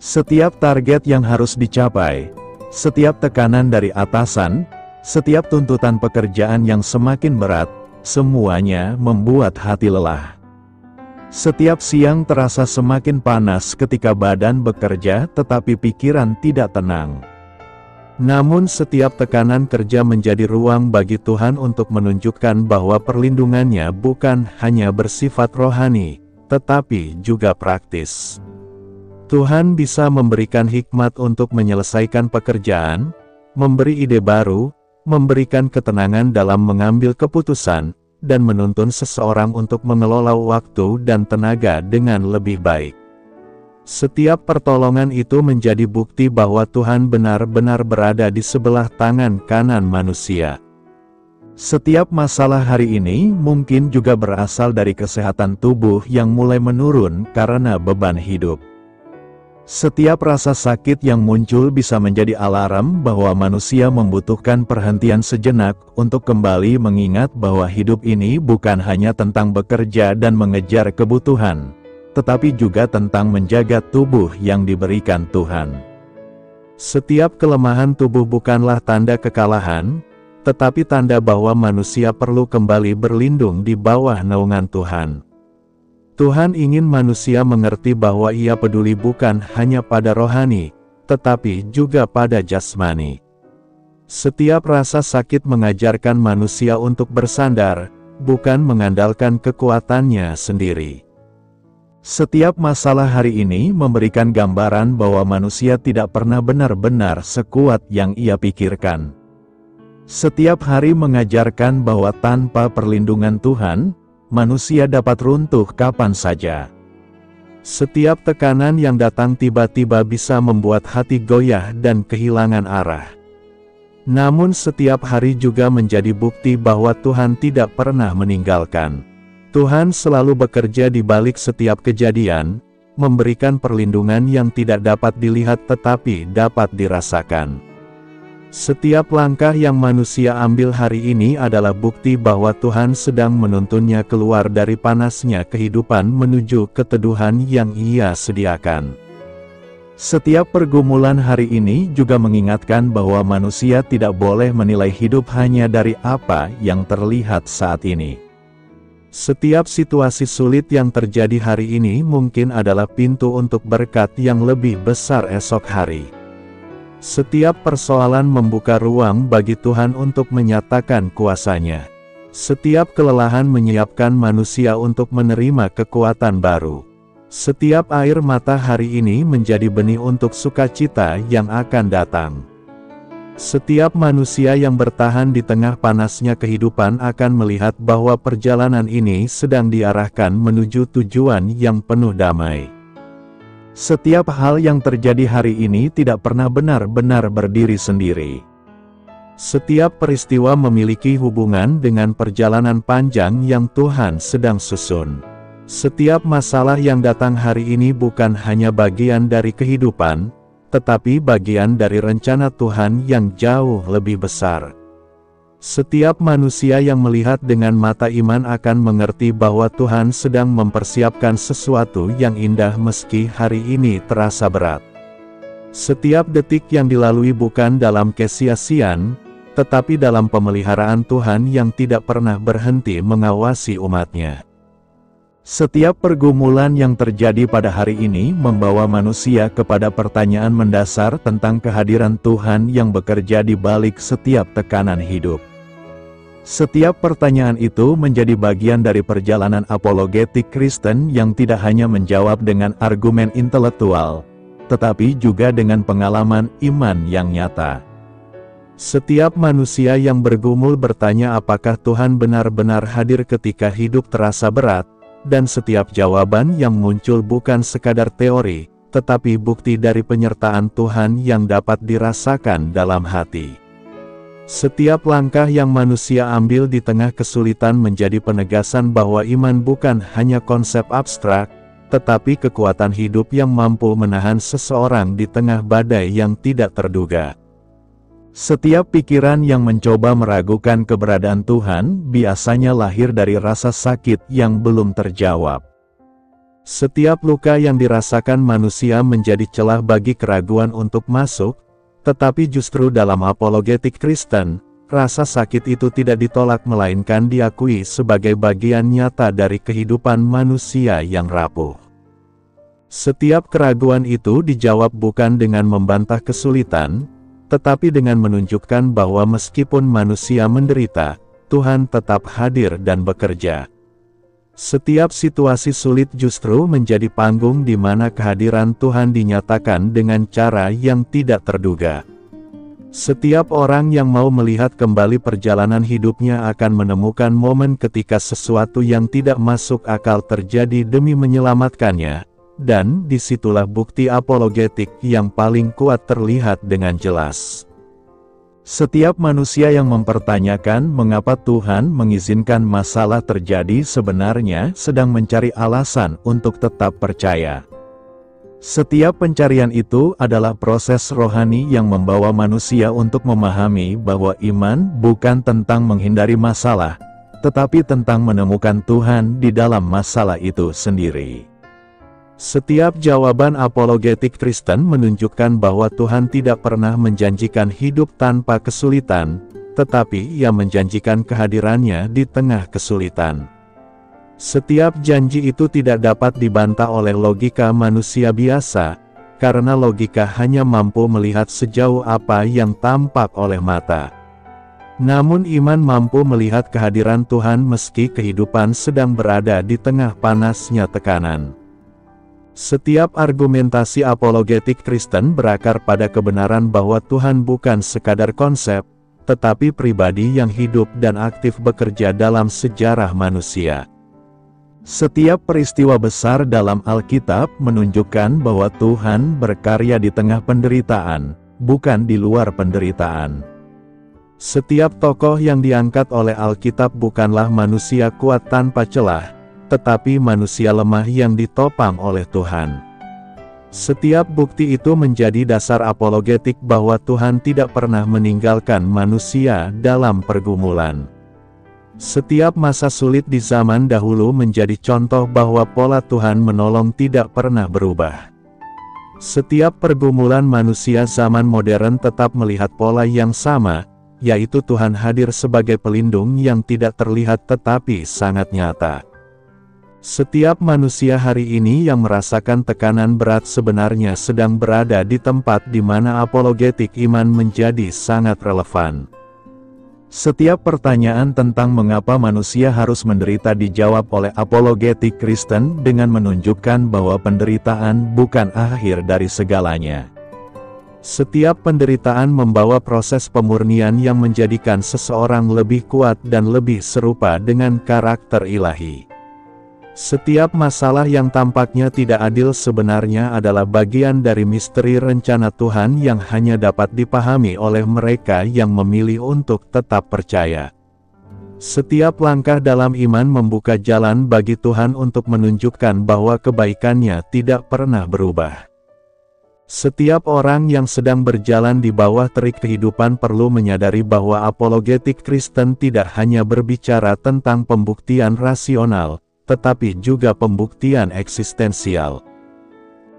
Setiap target yang harus dicapai, setiap tekanan dari atasan, setiap tuntutan pekerjaan yang semakin berat, semuanya membuat hati lelah. Setiap siang terasa semakin panas ketika badan bekerja tetapi pikiran tidak tenang. Namun setiap tekanan kerja menjadi ruang bagi Tuhan untuk menunjukkan bahwa perlindungannya bukan hanya bersifat rohani, tetapi juga praktis. Tuhan bisa memberikan hikmat untuk menyelesaikan pekerjaan, memberi ide baru, memberikan ketenangan dalam mengambil keputusan, dan menuntun seseorang untuk mengelola waktu dan tenaga dengan lebih baik. Setiap pertolongan itu menjadi bukti bahwa Tuhan benar-benar berada di sebelah tangan kanan manusia. Setiap masalah hari ini mungkin juga berasal dari kesehatan tubuh yang mulai menurun karena beban hidup. Setiap rasa sakit yang muncul bisa menjadi alarm bahwa manusia membutuhkan perhentian sejenak untuk kembali mengingat bahwa hidup ini bukan hanya tentang bekerja dan mengejar kebutuhan, tetapi juga tentang menjaga tubuh yang diberikan Tuhan. Setiap kelemahan tubuh bukanlah tanda kekalahan, tetapi tanda bahwa manusia perlu kembali berlindung di bawah naungan Tuhan. Tuhan ingin manusia mengerti bahwa Ia peduli bukan hanya pada rohani, tetapi juga pada jasmani. Setiap rasa sakit mengajarkan manusia untuk bersandar, bukan mengandalkan kekuatannya sendiri. Setiap masalah hari ini memberikan gambaran bahwa manusia tidak pernah benar-benar sekuat yang ia pikirkan. Setiap hari mengajarkan bahwa tanpa perlindungan Tuhan, manusia dapat runtuh kapan saja. Setiap tekanan yang datang tiba-tiba bisa membuat hati goyah dan kehilangan arah. Namun setiap hari juga menjadi bukti bahwa Tuhan tidak pernah meninggalkan. Tuhan selalu bekerja di balik setiap kejadian, memberikan perlindungan yang tidak dapat dilihat tetapi dapat dirasakan. Setiap langkah yang manusia ambil hari ini adalah bukti bahwa Tuhan sedang menuntunnya keluar dari panasnya kehidupan menuju keteduhan yang Ia sediakan. Setiap pergumulan hari ini juga mengingatkan bahwa manusia tidak boleh menilai hidup hanya dari apa yang terlihat saat ini. Setiap situasi sulit yang terjadi hari ini mungkin adalah pintu untuk berkat yang lebih besar esok hari. Setiap persoalan membuka ruang bagi Tuhan untuk menyatakan kuasa-Nya. Setiap kelelahan menyiapkan manusia untuk menerima kekuatan baru. Setiap air mata hari ini menjadi benih untuk sukacita yang akan datang. Setiap manusia yang bertahan di tengah panasnya kehidupan akan melihat bahwa perjalanan ini sedang diarahkan menuju tujuan yang penuh damai. Setiap hal yang terjadi hari ini tidak pernah benar-benar berdiri sendiri. Setiap peristiwa memiliki hubungan dengan perjalanan panjang yang Tuhan sedang susun. Setiap masalah yang datang hari ini bukan hanya bagian dari kehidupan, tetapi bagian dari rencana Tuhan yang jauh lebih besar. Setiap manusia yang melihat dengan mata iman akan mengerti bahwa Tuhan sedang mempersiapkan sesuatu yang indah meski hari ini terasa berat. Setiap detik yang dilalui bukan dalam kesia-siaan, tetapi dalam pemeliharaan Tuhan yang tidak pernah berhenti mengawasi umat-Nya. Setiap pergumulan yang terjadi pada hari ini membawa manusia kepada pertanyaan mendasar tentang kehadiran Tuhan yang bekerja di balik setiap tekanan hidup. Setiap pertanyaan itu menjadi bagian dari perjalanan apologetik Kristen yang tidak hanya menjawab dengan argumen intelektual, tetapi juga dengan pengalaman iman yang nyata. Setiap manusia yang bergumul bertanya apakah Tuhan benar-benar hadir ketika hidup terasa berat, dan setiap jawaban yang muncul bukan sekadar teori, tetapi bukti dari penyertaan Tuhan yang dapat dirasakan dalam hati. Setiap langkah yang manusia ambil di tengah kesulitan menjadi penegasan bahwa iman bukan hanya konsep abstrak, tetapi kekuatan hidup yang mampu menahan seseorang di tengah badai yang tidak terduga. Setiap pikiran yang mencoba meragukan keberadaan Tuhan biasanya lahir dari rasa sakit yang belum terjawab. Setiap luka yang dirasakan manusia menjadi celah bagi keraguan untuk masuk, tetapi justru dalam apologetik Kristen, rasa sakit itu tidak ditolak melainkan diakui sebagai bagian nyata dari kehidupan manusia yang rapuh. Setiap keraguan itu dijawab bukan dengan membantah kesulitan, tetapi dengan menunjukkan bahwa meskipun manusia menderita, Tuhan tetap hadir dan bekerja. Setiap situasi sulit justru menjadi panggung di mana kehadiran Tuhan dinyatakan dengan cara yang tidak terduga. Setiap orang yang mau melihat kembali perjalanan hidupnya akan menemukan momen ketika sesuatu yang tidak masuk akal terjadi demi menyelamatkannya, dan disitulah bukti apologetik yang paling kuat terlihat dengan jelas. Setiap manusia yang mempertanyakan mengapa Tuhan mengizinkan masalah terjadi sebenarnya sedang mencari alasan untuk tetap percaya. Setiap pencarian itu adalah proses rohani yang membawa manusia untuk memahami bahwa iman bukan tentang menghindari masalah, tetapi tentang menemukan Tuhan di dalam masalah itu sendiri. Setiap jawaban apologetik Kristen menunjukkan bahwa Tuhan tidak pernah menjanjikan hidup tanpa kesulitan, tetapi Ia menjanjikan kehadirannya di tengah kesulitan. Setiap janji itu tidak dapat dibantah oleh logika manusia biasa, karena logika hanya mampu melihat sejauh apa yang tampak oleh mata. Namun iman mampu melihat kehadiran Tuhan meski kehidupan sedang berada di tengah panasnya tekanan. Setiap argumentasi apologetik Kristen berakar pada kebenaran bahwa Tuhan bukan sekadar konsep, tetapi pribadi yang hidup dan aktif bekerja dalam sejarah manusia. Setiap peristiwa besar dalam Alkitab menunjukkan bahwa Tuhan berkarya di tengah penderitaan, bukan di luar penderitaan. Setiap tokoh yang diangkat oleh Alkitab bukanlah manusia kuat tanpa celah, tetapi manusia lemah yang ditopang oleh Tuhan. Setiap bukti itu menjadi dasar apologetik bahwa Tuhan tidak pernah meninggalkan manusia dalam pergumulan. Setiap masa sulit di zaman dahulu menjadi contoh bahwa pola Tuhan menolong tidak pernah berubah. Setiap pergumulan manusia zaman modern tetap melihat pola yang sama, yaitu Tuhan hadir sebagai pelindung yang tidak terlihat tetapi sangat nyata. Setiap manusia hari ini yang merasakan tekanan berat sebenarnya sedang berada di tempat di mana apologetik iman menjadi sangat relevan. Setiap pertanyaan tentang mengapa manusia harus menderita dijawab oleh apologetik Kristen dengan menunjukkan bahwa penderitaan bukan akhir dari segalanya. Setiap penderitaan membawa proses pemurnian yang menjadikan seseorang lebih kuat dan lebih serupa dengan karakter ilahi. Setiap masalah yang tampaknya tidak adil sebenarnya adalah bagian dari misteri rencana Tuhan yang hanya dapat dipahami oleh mereka yang memilih untuk tetap percaya. Setiap langkah dalam iman membuka jalan bagi Tuhan untuk menunjukkan bahwa kebaikannya tidak pernah berubah. Setiap orang yang sedang berjalan di bawah terik kehidupan perlu menyadari bahwa apologetik Kristen tidak hanya berbicara tentang pembuktian rasional, tetapi juga pembuktian eksistensial.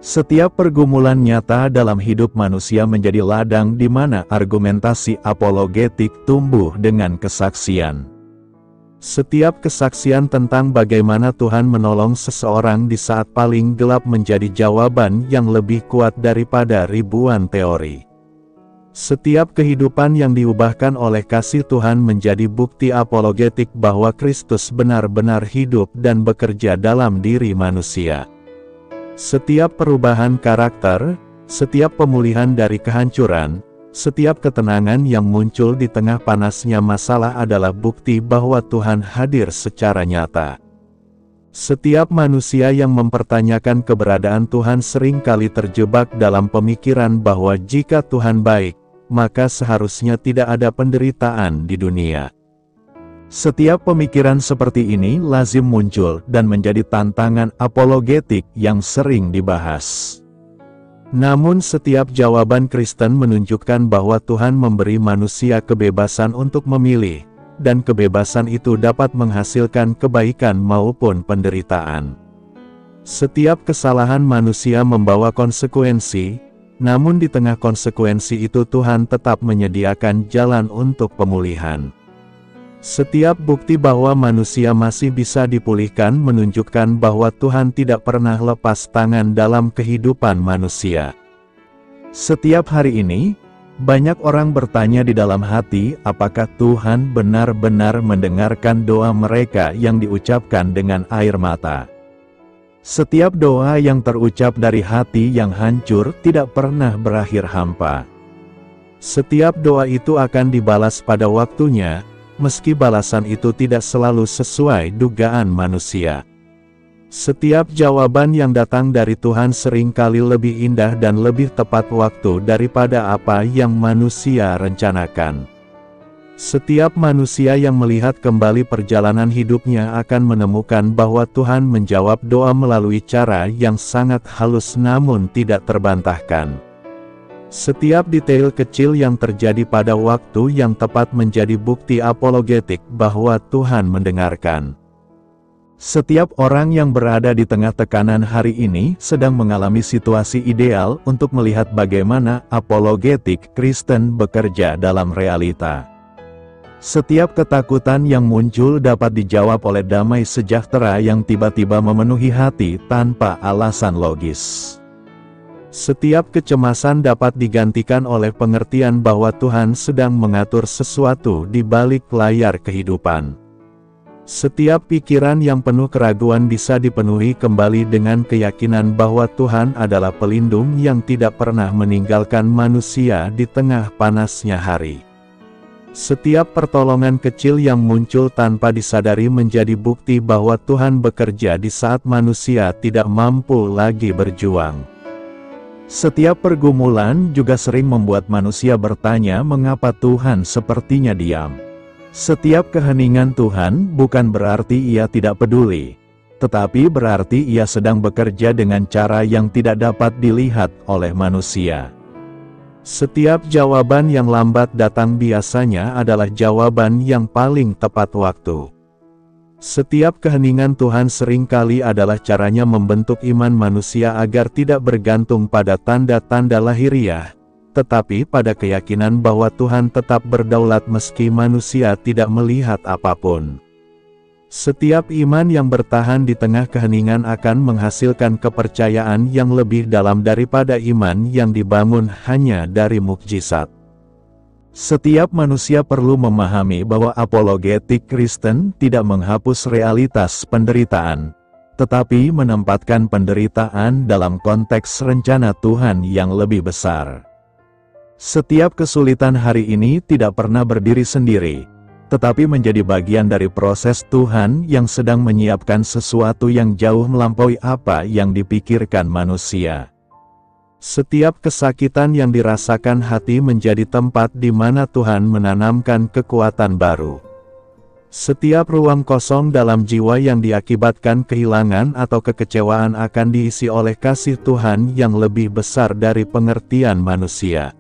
Setiap pergumulan nyata dalam hidup manusia menjadi ladang di mana argumentasi apologetik tumbuh dengan kesaksian. Setiap kesaksian tentang bagaimana Tuhan menolong seseorang di saat paling gelap menjadi jawaban yang lebih kuat daripada ribuan teori. Setiap kehidupan yang diubahkan oleh kasih Tuhan menjadi bukti apologetik bahwa Kristus benar-benar hidup dan bekerja dalam diri manusia. Setiap perubahan karakter, setiap pemulihan dari kehancuran, setiap ketenangan yang muncul di tengah panasnya masalah adalah bukti bahwa Tuhan hadir secara nyata. Setiap manusia yang mempertanyakan keberadaan Tuhan seringkali terjebak dalam pemikiran bahwa jika Tuhan baik, maka seharusnya tidak ada penderitaan di dunia. Setiap pemikiran seperti ini lazim muncul dan menjadi tantangan apologetik yang sering dibahas. Namun setiap jawaban Kristen menunjukkan bahwa Tuhan memberi manusia kebebasan untuk memilih, dan kebebasan itu dapat menghasilkan kebaikan maupun penderitaan. Setiap kesalahan manusia membawa konsekuensi, namun di tengah konsekuensi itu Tuhan tetap menyediakan jalan untuk pemulihan. Setiap bukti bahwa manusia masih bisa dipulihkan menunjukkan bahwa Tuhan tidak pernah lepas tangan dalam kehidupan manusia. Setiap hari ini, banyak orang bertanya di dalam hati apakah Tuhan benar-benar mendengarkan doa mereka yang diucapkan dengan air mata. Setiap doa yang terucap dari hati yang hancur tidak pernah berakhir hampa. Setiap doa itu akan dibalas pada waktunya, meski balasan itu tidak selalu sesuai dugaan manusia. Setiap jawaban yang datang dari Tuhan seringkali lebih indah dan lebih tepat waktu daripada apa yang manusia rencanakan. Setiap manusia yang melihat kembali perjalanan hidupnya akan menemukan bahwa Tuhan menjawab doa melalui cara yang sangat halus namun tidak terbantahkan. Setiap detail kecil yang terjadi pada waktu yang tepat menjadi bukti apologetik bahwa Tuhan mendengarkan. Setiap orang yang berada di tengah tekanan hari ini sedang mengalami situasi ideal untuk melihat bagaimana apologetik Kristen bekerja dalam realita. Setiap ketakutan yang muncul dapat dijawab oleh damai sejahtera yang tiba-tiba memenuhi hati tanpa alasan logis. Setiap kecemasan dapat digantikan oleh pengertian bahwa Tuhan sedang mengatur sesuatu di balik layar kehidupan. Setiap pikiran yang penuh keraguan bisa dipenuhi kembali dengan keyakinan bahwa Tuhan adalah pelindung yang tidak pernah meninggalkan manusia di tengah panasnya hari. Setiap pertolongan kecil yang muncul tanpa disadari menjadi bukti bahwa Tuhan bekerja di saat manusia tidak mampu lagi berjuang. Setiap pergumulan juga sering membuat manusia bertanya mengapa Tuhan sepertinya diam. Setiap keheningan Tuhan bukan berarti Ia tidak peduli. tetapi berarti Ia sedang bekerja dengan cara yang tidak dapat dilihat oleh manusia. Setiap jawaban yang lambat datang biasanya adalah jawaban yang paling tepat waktu. Setiap keheningan Tuhan seringkali adalah caranya membentuk iman manusia agar tidak bergantung pada tanda-tanda lahiriah, tetapi pada keyakinan bahwa Tuhan tetap berdaulat meski manusia tidak melihat apapun. Setiap iman yang bertahan di tengah keheningan akan menghasilkan kepercayaan yang lebih dalam daripada iman yang dibangun hanya dari mukjizat. Setiap manusia perlu memahami bahwa apologetik Kristen tidak menghapus realitas penderitaan, tetapi menempatkan penderitaan dalam konteks rencana Tuhan yang lebih besar. Setiap kesulitan hari ini tidak pernah berdiri sendiri, tetapi menjadi bagian dari proses Tuhan yang sedang menyiapkan sesuatu yang jauh melampaui apa yang dipikirkan manusia. Setiap kesakitan yang dirasakan hati menjadi tempat di mana Tuhan menanamkan kekuatan baru. Setiap ruang kosong dalam jiwa yang diakibatkan kehilangan atau kekecewaan akan diisi oleh kasih Tuhan yang lebih besar dari pengertian manusia.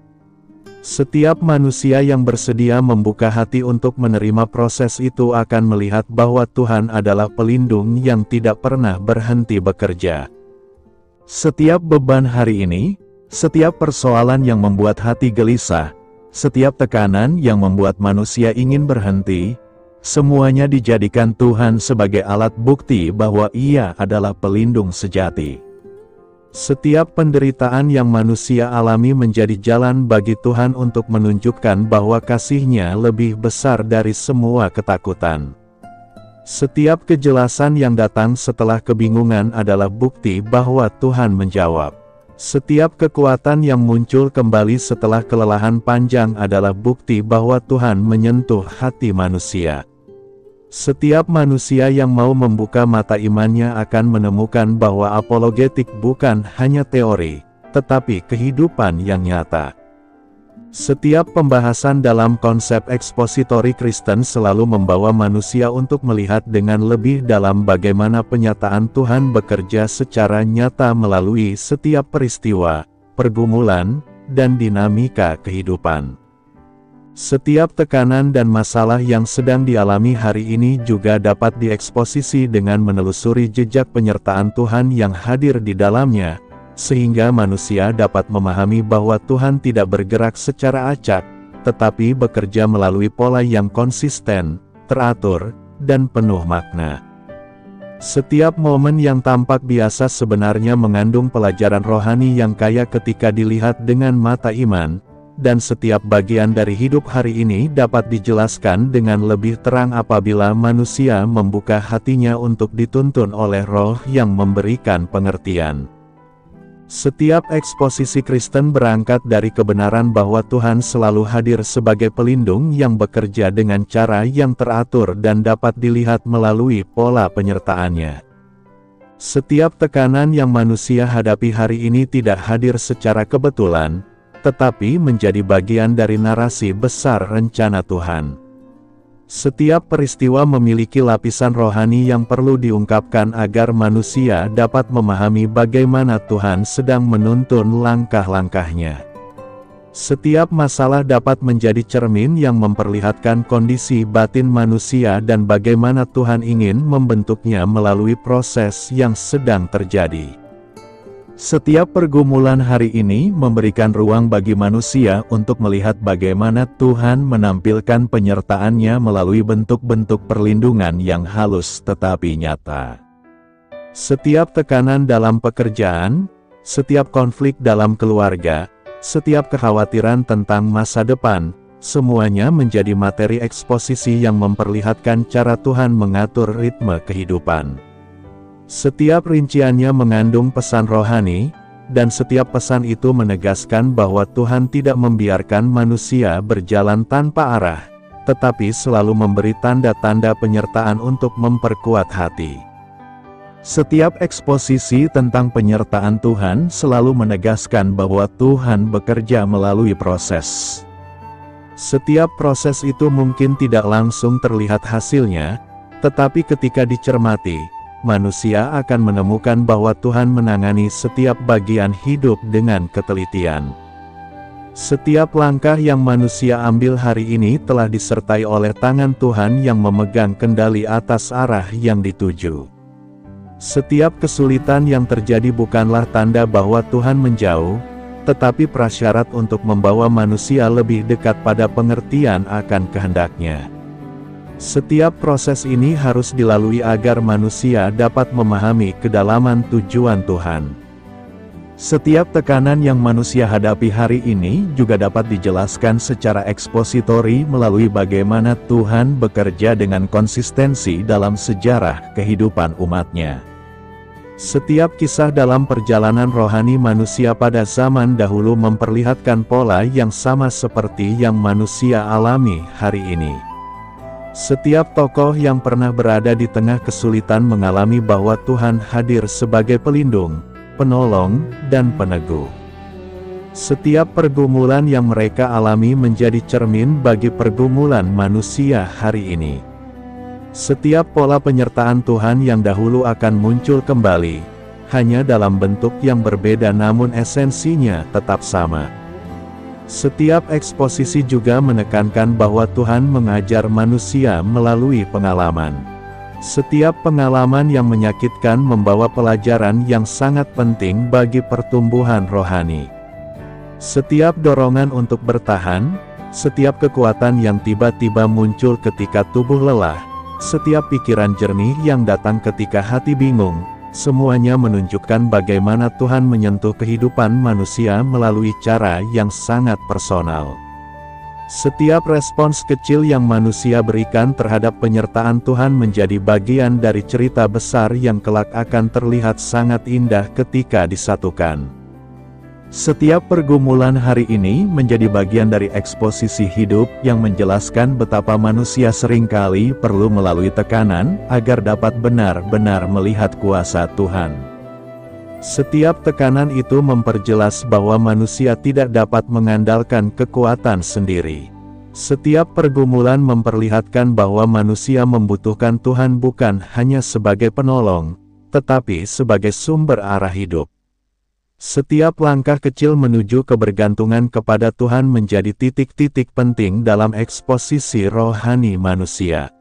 Setiap manusia yang bersedia membuka hati untuk menerima proses itu akan melihat bahwa Tuhan adalah pelindung yang tidak pernah berhenti bekerja. Setiap beban hari ini, setiap persoalan yang membuat hati gelisah, setiap tekanan yang membuat manusia ingin berhenti, semuanya dijadikan Tuhan sebagai alat bukti bahwa Ia adalah pelindung sejati. Setiap penderitaan yang manusia alami menjadi jalan bagi Tuhan untuk menunjukkan bahwa kasih-Nya lebih besar dari semua ketakutan. Setiap kejelasan yang datang setelah kebingungan adalah bukti bahwa Tuhan menjawab. Setiap kekuatan yang muncul kembali setelah kelelahan panjang adalah bukti bahwa Tuhan menyentuh hati manusia. Setiap manusia yang mau membuka mata imannya akan menemukan bahwa apologetik bukan hanya teori, tetapi kehidupan yang nyata. Setiap pembahasan dalam konsep ekspositori Kristen selalu membawa manusia untuk melihat dengan lebih dalam bagaimana penyataan Tuhan bekerja secara nyata melalui setiap peristiwa, pergumulan, dan dinamika kehidupan. Setiap tekanan dan masalah yang sedang dialami hari ini juga dapat dieksposisi dengan menelusuri jejak penyertaan Tuhan yang hadir di dalamnya, sehingga manusia dapat memahami bahwa Tuhan tidak bergerak secara acak, tetapi bekerja melalui pola yang konsisten, teratur, dan penuh makna. Setiap momen yang tampak biasa sebenarnya mengandung pelajaran rohani yang kaya ketika dilihat dengan mata iman, dan setiap bagian dari hidup hari ini dapat dijelaskan dengan lebih terang apabila manusia membuka hatinya untuk dituntun oleh Roh yang memberikan pengertian. Setiap eksposisi Kristen berangkat dari kebenaran bahwa Tuhan selalu hadir sebagai pelindung yang bekerja dengan cara yang teratur dan dapat dilihat melalui pola penyertaannya. Setiap tekanan yang manusia hadapi hari ini tidak hadir secara kebetulan, tetapi menjadi bagian dari narasi besar rencana Tuhan. Setiap peristiwa memiliki lapisan rohani yang perlu diungkapkan agar manusia dapat memahami bagaimana Tuhan sedang menuntun langkah-langkahnya. Setiap masalah dapat menjadi cermin yang memperlihatkan kondisi batin manusia dan bagaimana Tuhan ingin membentuknya melalui proses yang sedang terjadi. Setiap pergumulan hari ini memberikan ruang bagi manusia untuk melihat bagaimana Tuhan menampilkan penyertaan-Nya melalui bentuk-bentuk perlindungan yang halus tetapi nyata. Setiap tekanan dalam pekerjaan, setiap konflik dalam keluarga, setiap kekhawatiran tentang masa depan, semuanya menjadi materi eksposisi yang memperlihatkan cara Tuhan mengatur ritme kehidupan. Setiap rinciannya mengandung pesan rohani, dan setiap pesan itu menegaskan bahwa Tuhan tidak membiarkan manusia berjalan tanpa arah, tetapi selalu memberi tanda-tanda penyertaan untuk memperkuat hati. Setiap eksposisi tentang penyertaan Tuhan selalu menegaskan bahwa Tuhan bekerja melalui proses. Setiap proses itu mungkin tidak langsung terlihat hasilnya, tetapi ketika dicermati, manusia akan menemukan bahwa Tuhan menangani setiap bagian hidup dengan ketelitian. Setiap langkah yang manusia ambil hari ini telah disertai oleh tangan Tuhan yang memegang kendali atas arah yang dituju. Setiap kesulitan yang terjadi bukanlah tanda bahwa Tuhan menjauh, tetapi prasyarat untuk membawa manusia lebih dekat pada pengertian akan kehendak-Nya. Setiap proses ini harus dilalui agar manusia dapat memahami kedalaman tujuan Tuhan. Setiap tekanan yang manusia hadapi hari ini juga dapat dijelaskan secara ekspositori melalui bagaimana Tuhan bekerja dengan konsistensi dalam sejarah kehidupan umat-Nya. Setiap kisah dalam perjalanan rohani manusia pada zaman dahulu memperlihatkan pola yang sama seperti yang manusia alami hari ini. Setiap tokoh yang pernah berada di tengah kesulitan mengalami bahwa Tuhan hadir sebagai pelindung, penolong, dan peneguh. Setiap pergumulan yang mereka alami menjadi cermin bagi pergumulan manusia hari ini. Setiap pola penyertaan Tuhan yang dahulu akan muncul kembali, hanya dalam bentuk yang berbeda namun esensinya tetap sama. Setiap eksposisi juga menekankan bahwa Tuhan mengajar manusia melalui pengalaman. Setiap pengalaman yang menyakitkan membawa pelajaran yang sangat penting bagi pertumbuhan rohani. Setiap dorongan untuk bertahan, setiap kekuatan yang tiba-tiba muncul ketika tubuh lelah, setiap pikiran jernih yang datang ketika hati bingung, semuanya menunjukkan bagaimana Tuhan menyentuh kehidupan manusia melalui cara yang sangat personal. Setiap respons kecil yang manusia berikan terhadap penyertaan Tuhan menjadi bagian dari cerita besar yang kelak akan terlihat sangat indah ketika disatukan. Setiap pergumulan hari ini menjadi bagian dari eksposisi hidup yang menjelaskan betapa manusia seringkali perlu melalui tekanan agar dapat benar-benar melihat kuasa Tuhan. Setiap tekanan itu memperjelas bahwa manusia tidak dapat mengandalkan kekuatan sendiri. Setiap pergumulan memperlihatkan bahwa manusia membutuhkan Tuhan bukan hanya sebagai penolong, tetapi sebagai sumber arah hidup. Setiap langkah kecil menuju kebergantungan kepada Tuhan menjadi titik-titik penting dalam eksposisi rohani manusia.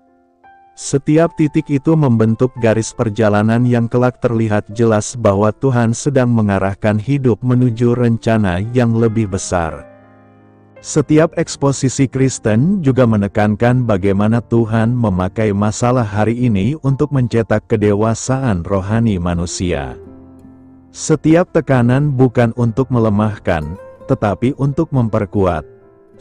Setiap titik itu membentuk garis perjalanan yang kelak terlihat jelas bahwa Tuhan sedang mengarahkan hidup menuju rencana yang lebih besar. Setiap eksposisi Kristen juga menekankan bagaimana Tuhan memakai masalah hari ini untuk mencetak kedewasaan rohani manusia. Setiap tekanan bukan untuk melemahkan, tetapi untuk memperkuat.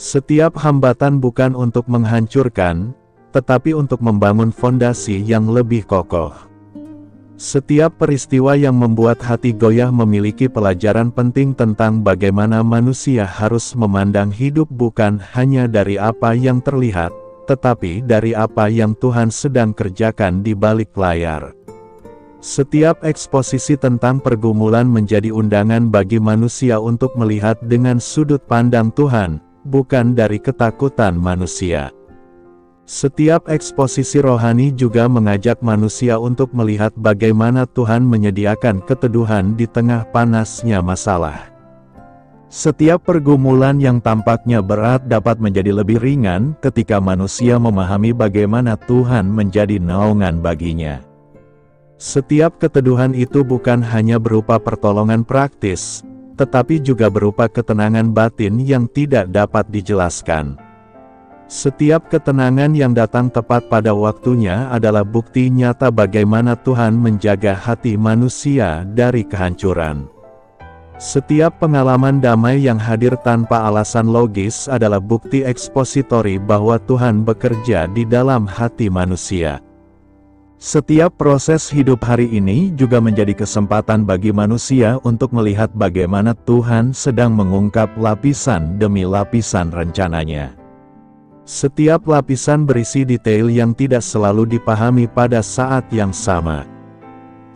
Setiap hambatan bukan untuk menghancurkan, tetapi untuk membangun fondasi yang lebih kokoh. Setiap peristiwa yang membuat hati goyah memiliki pelajaran penting tentang bagaimana manusia harus memandang hidup bukan hanya dari apa yang terlihat, tetapi dari apa yang Tuhan sedang kerjakan di balik layar. Setiap eksposisi tentang pergumulan menjadi undangan bagi manusia untuk melihat dengan sudut pandang Tuhan, bukan dari ketakutan manusia. Setiap eksposisi rohani juga mengajak manusia untuk melihat bagaimana Tuhan menyediakan keteduhan di tengah panasnya masalah. Setiap pergumulan yang tampaknya berat dapat menjadi lebih ringan ketika manusia memahami bagaimana Tuhan menjadi naungan baginya. Setiap keteduhan itu bukan hanya berupa pertolongan praktis, tetapi juga berupa ketenangan batin yang tidak dapat dijelaskan. Setiap ketenangan yang datang tepat pada waktunya adalah bukti nyata bagaimana Tuhan menjaga hati manusia dari kehancuran. Setiap pengalaman damai yang hadir tanpa alasan logis adalah bukti ekspositori bahwa Tuhan bekerja di dalam hati manusia. Setiap proses hidup hari ini juga menjadi kesempatan bagi manusia untuk melihat bagaimana Tuhan sedang mengungkap lapisan demi lapisan rencananya. Setiap lapisan berisi detail yang tidak selalu dipahami pada saat yang sama.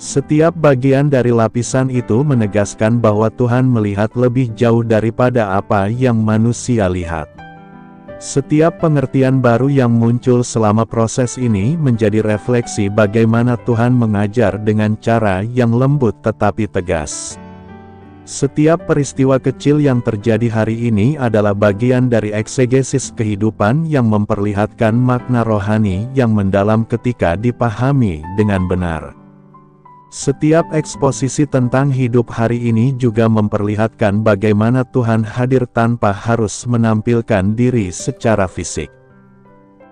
Setiap bagian dari lapisan itu menegaskan bahwa Tuhan melihat lebih jauh daripada apa yang manusia lihat. Setiap pengertian baru yang muncul selama proses ini menjadi refleksi bagaimana Tuhan mengajar dengan cara yang lembut tetapi tegas. Setiap peristiwa kecil yang terjadi hari ini adalah bagian dari eksegesis kehidupan yang memperlihatkan makna rohani yang mendalam ketika dipahami dengan benar. Setiap eksposisi tentang hidup hari ini juga memperlihatkan bagaimana Tuhan hadir tanpa harus menampilkan diri secara fisik.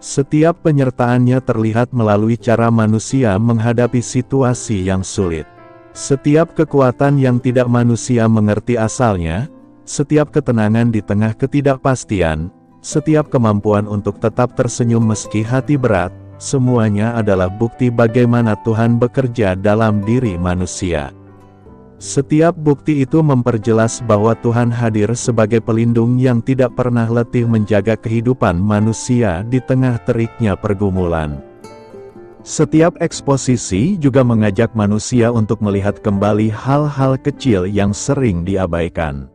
Setiap penyertaannya terlihat melalui cara manusia menghadapi situasi yang sulit. Setiap kekuatan yang tidak manusia mengerti asalnya, setiap ketenangan di tengah ketidakpastian, setiap kemampuan untuk tetap tersenyum meski hati berat, semuanya adalah bukti bagaimana Tuhan bekerja dalam diri manusia. Setiap bukti itu memperjelas bahwa Tuhan hadir sebagai pelindung yang tidak pernah letih menjaga kehidupan manusia di tengah teriknya pergumulan. Setiap eksposisi juga mengajak manusia untuk melihat kembali hal-hal kecil yang sering diabaikan.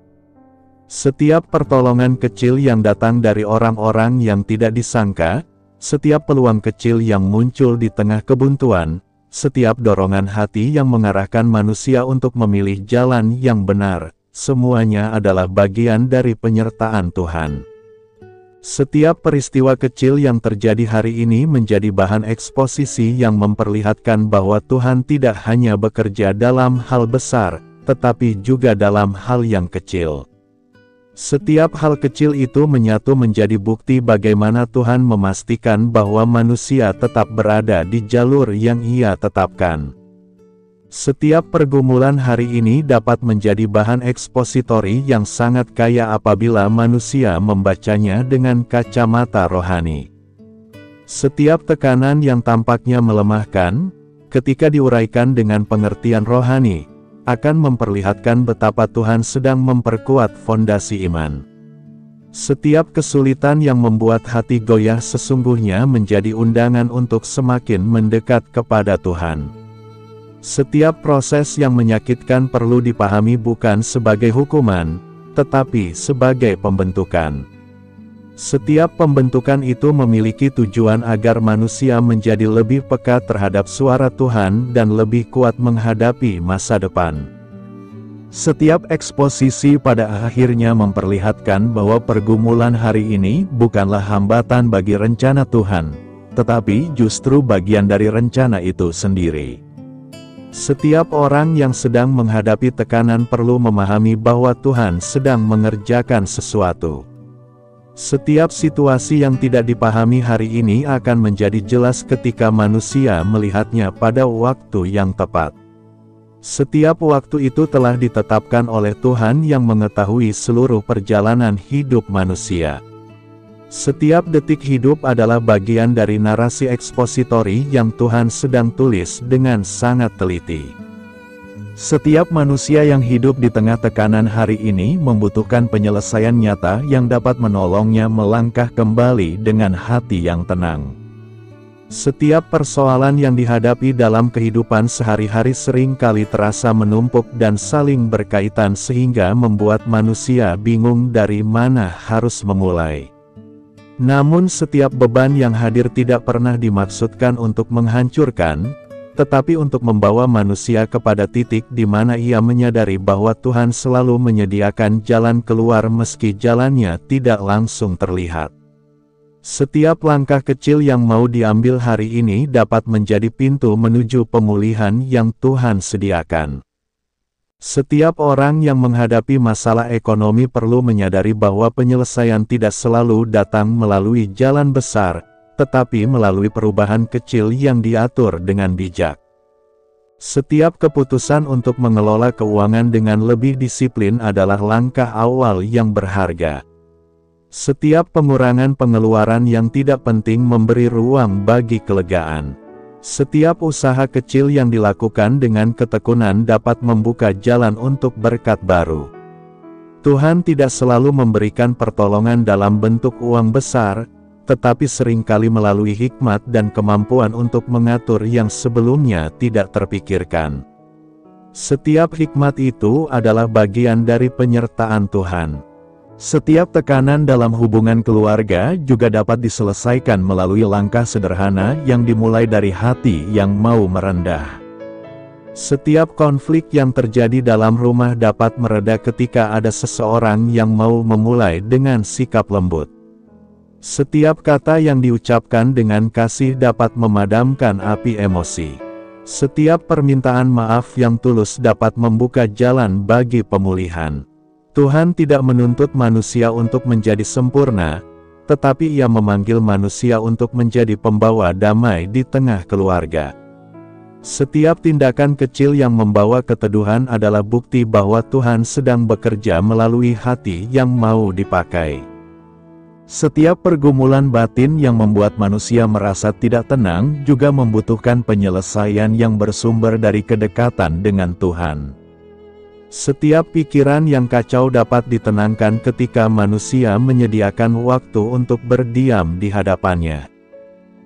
Setiap pertolongan kecil yang datang dari orang-orang yang tidak disangka, setiap peluang kecil yang muncul di tengah kebuntuan, setiap dorongan hati yang mengarahkan manusia untuk memilih jalan yang benar, semuanya adalah bagian dari penyertaan Tuhan. Setiap peristiwa kecil yang terjadi hari ini menjadi bahan eksposisi yang memperlihatkan bahwa Tuhan tidak hanya bekerja dalam hal besar, tetapi juga dalam hal yang kecil. Setiap hal kecil itu menyatu menjadi bukti bagaimana Tuhan memastikan bahwa manusia tetap berada di jalur yang Ia tetapkan. Setiap pergumulan hari ini dapat menjadi bahan ekspositori yang sangat kaya apabila manusia membacanya dengan kacamata rohani. Setiap tekanan yang tampaknya melemahkan, ketika diuraikan dengan pengertian rohani, akan memperlihatkan betapa Tuhan sedang memperkuat fondasi iman. Setiap kesulitan yang membuat hati goyah sesungguhnya menjadi undangan untuk semakin mendekat kepada Tuhan. Setiap proses yang menyakitkan perlu dipahami bukan sebagai hukuman, tetapi sebagai pembentukan. Setiap pembentukan itu memiliki tujuan agar manusia menjadi lebih peka terhadap suara Tuhan dan lebih kuat menghadapi masa depan. Setiap eksposisi pada akhirnya memperlihatkan bahwa pergumulan hari ini bukanlah hambatan bagi rencana Tuhan, tetapi justru bagian dari rencana itu sendiri. Setiap orang yang sedang menghadapi tekanan perlu memahami bahwa Tuhan sedang mengerjakan sesuatu. Setiap situasi yang tidak dipahami hari ini akan menjadi jelas ketika manusia melihatnya pada waktu yang tepat. Setiap waktu itu telah ditetapkan oleh Tuhan yang mengetahui seluruh perjalanan hidup manusia. Setiap detik hidup adalah bagian dari narasi ekspositori yang Tuhan sedang tulis dengan sangat teliti. Setiap manusia yang hidup di tengah tekanan hari ini membutuhkan penyelesaian nyata yang dapat menolongnya melangkah kembali dengan hati yang tenang. Setiap persoalan yang dihadapi dalam kehidupan sehari-hari seringkali terasa menumpuk dan saling berkaitan sehingga membuat manusia bingung dari mana harus memulai. Namun setiap beban yang hadir tidak pernah dimaksudkan untuk menghancurkan, tetapi untuk membawa manusia kepada titik di mana ia menyadari bahwa Tuhan selalu menyediakan jalan keluar meski jalannya tidak langsung terlihat. Setiap langkah kecil yang mau diambil hari ini dapat menjadi pintu menuju pemulihan yang Tuhan sediakan. Setiap orang yang menghadapi masalah ekonomi perlu menyadari bahwa penyelesaian tidak selalu datang melalui jalan besar, tetapi melalui perubahan kecil yang diatur dengan bijak. Setiap keputusan untuk mengelola keuangan dengan lebih disiplin adalah langkah awal yang berharga. Setiap pengurangan pengeluaran yang tidak penting memberi ruang bagi kelegaan. Setiap usaha kecil yang dilakukan dengan ketekunan dapat membuka jalan untuk berkat baru. Tuhan tidak selalu memberikan pertolongan dalam bentuk uang besar, tetapi seringkali melalui hikmat dan kemampuan untuk mengatur yang sebelumnya tidak terpikirkan. Setiap hikmat itu adalah bagian dari penyertaan Tuhan. Setiap tekanan dalam hubungan keluarga juga dapat diselesaikan melalui langkah sederhana yang dimulai dari hati yang mau merendah. Setiap konflik yang terjadi dalam rumah dapat mereda ketika ada seseorang yang mau memulai dengan sikap lembut. Setiap kata yang diucapkan dengan kasih dapat memadamkan api emosi. Setiap permintaan maaf yang tulus dapat membuka jalan bagi pemulihan. Tuhan tidak menuntut manusia untuk menjadi sempurna, tetapi Ia memanggil manusia untuk menjadi pembawa damai di tengah keluarga. Setiap tindakan kecil yang membawa keteduhan adalah bukti bahwa Tuhan sedang bekerja melalui hati yang mau dipakai. Setiap pergumulan batin yang membuat manusia merasa tidak tenang juga membutuhkan penyelesaian yang bersumber dari kedekatan dengan Tuhan. Setiap pikiran yang kacau dapat ditenangkan ketika manusia menyediakan waktu untuk berdiam di hadapannya.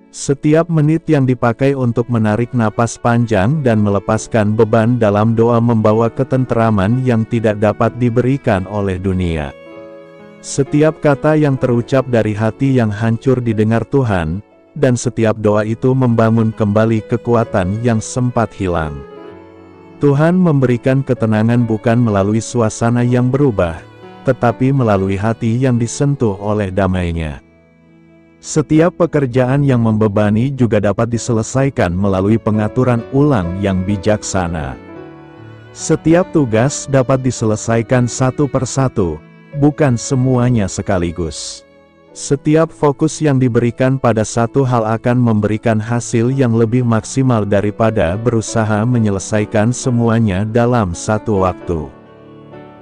Setiap menit yang dipakai untuk menarik napas panjang dan melepaskan beban dalam doa membawa ketenteraman yang tidak dapat diberikan oleh dunia. Setiap kata yang terucap dari hati yang hancur didengar Tuhan, dan setiap doa itu membangun kembali kekuatan yang sempat hilang. Tuhan memberikan ketenangan bukan melalui suasana yang berubah, tetapi melalui hati yang disentuh oleh damai-Nya. Setiap pekerjaan yang membebani juga dapat diselesaikan melalui pengaturan ulang yang bijaksana. Setiap tugas dapat diselesaikan satu persatu, bukan semuanya sekaligus. Setiap fokus yang diberikan pada satu hal akan memberikan hasil yang lebih maksimal daripada berusaha menyelesaikan semuanya dalam satu waktu.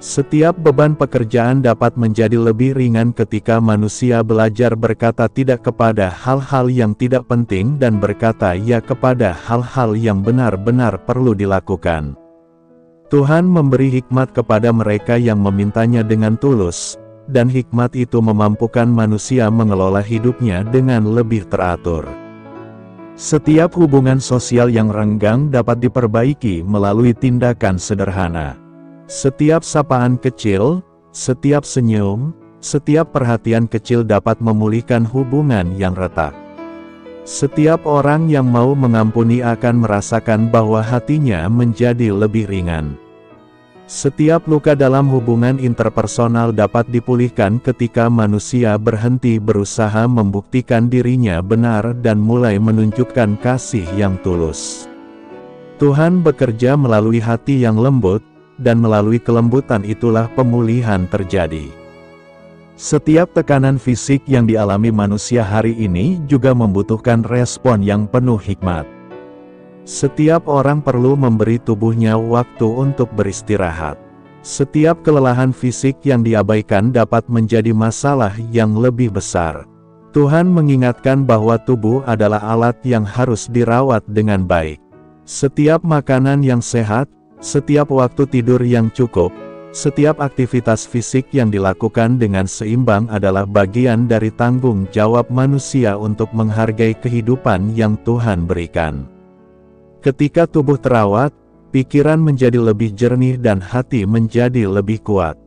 Setiap beban pekerjaan dapat menjadi lebih ringan ketika manusia belajar berkata tidak kepada hal-hal yang tidak penting dan berkata ya kepada hal-hal yang benar-benar perlu dilakukan. Tuhan memberi hikmat kepada mereka yang memintanya dengan tulus, dan hikmat itu memampukan manusia mengelola hidupnya dengan lebih teratur. Setiap hubungan sosial yang renggang dapat diperbaiki melalui tindakan sederhana. Setiap sapaan kecil, setiap senyum, setiap perhatian kecil dapat memulihkan hubungan yang retak. Setiap orang yang mau mengampuni akan merasakan bahwa hatinya menjadi lebih ringan. Setiap luka dalam hubungan interpersonal dapat dipulihkan ketika manusia berhenti berusaha membuktikan dirinya benar dan mulai menunjukkan kasih yang tulus. Tuhan bekerja melalui hati yang lembut, dan melalui kelembutan itulah pemulihan terjadi. Setiap tekanan fisik yang dialami manusia hari ini juga membutuhkan respon yang penuh hikmat. Setiap orang perlu memberi tubuhnya waktu untuk beristirahat. Setiap kelelahan fisik yang diabaikan dapat menjadi masalah yang lebih besar. Tuhan mengingatkan bahwa tubuh adalah alat yang harus dirawat dengan baik. Setiap makanan yang sehat, setiap waktu tidur yang cukup, setiap aktivitas fisik yang dilakukan dengan seimbang adalah bagian dari tanggung jawab manusia untuk menghargai kehidupan yang Tuhan berikan. Ketika tubuh terawat, pikiran menjadi lebih jernih dan hati menjadi lebih kuat.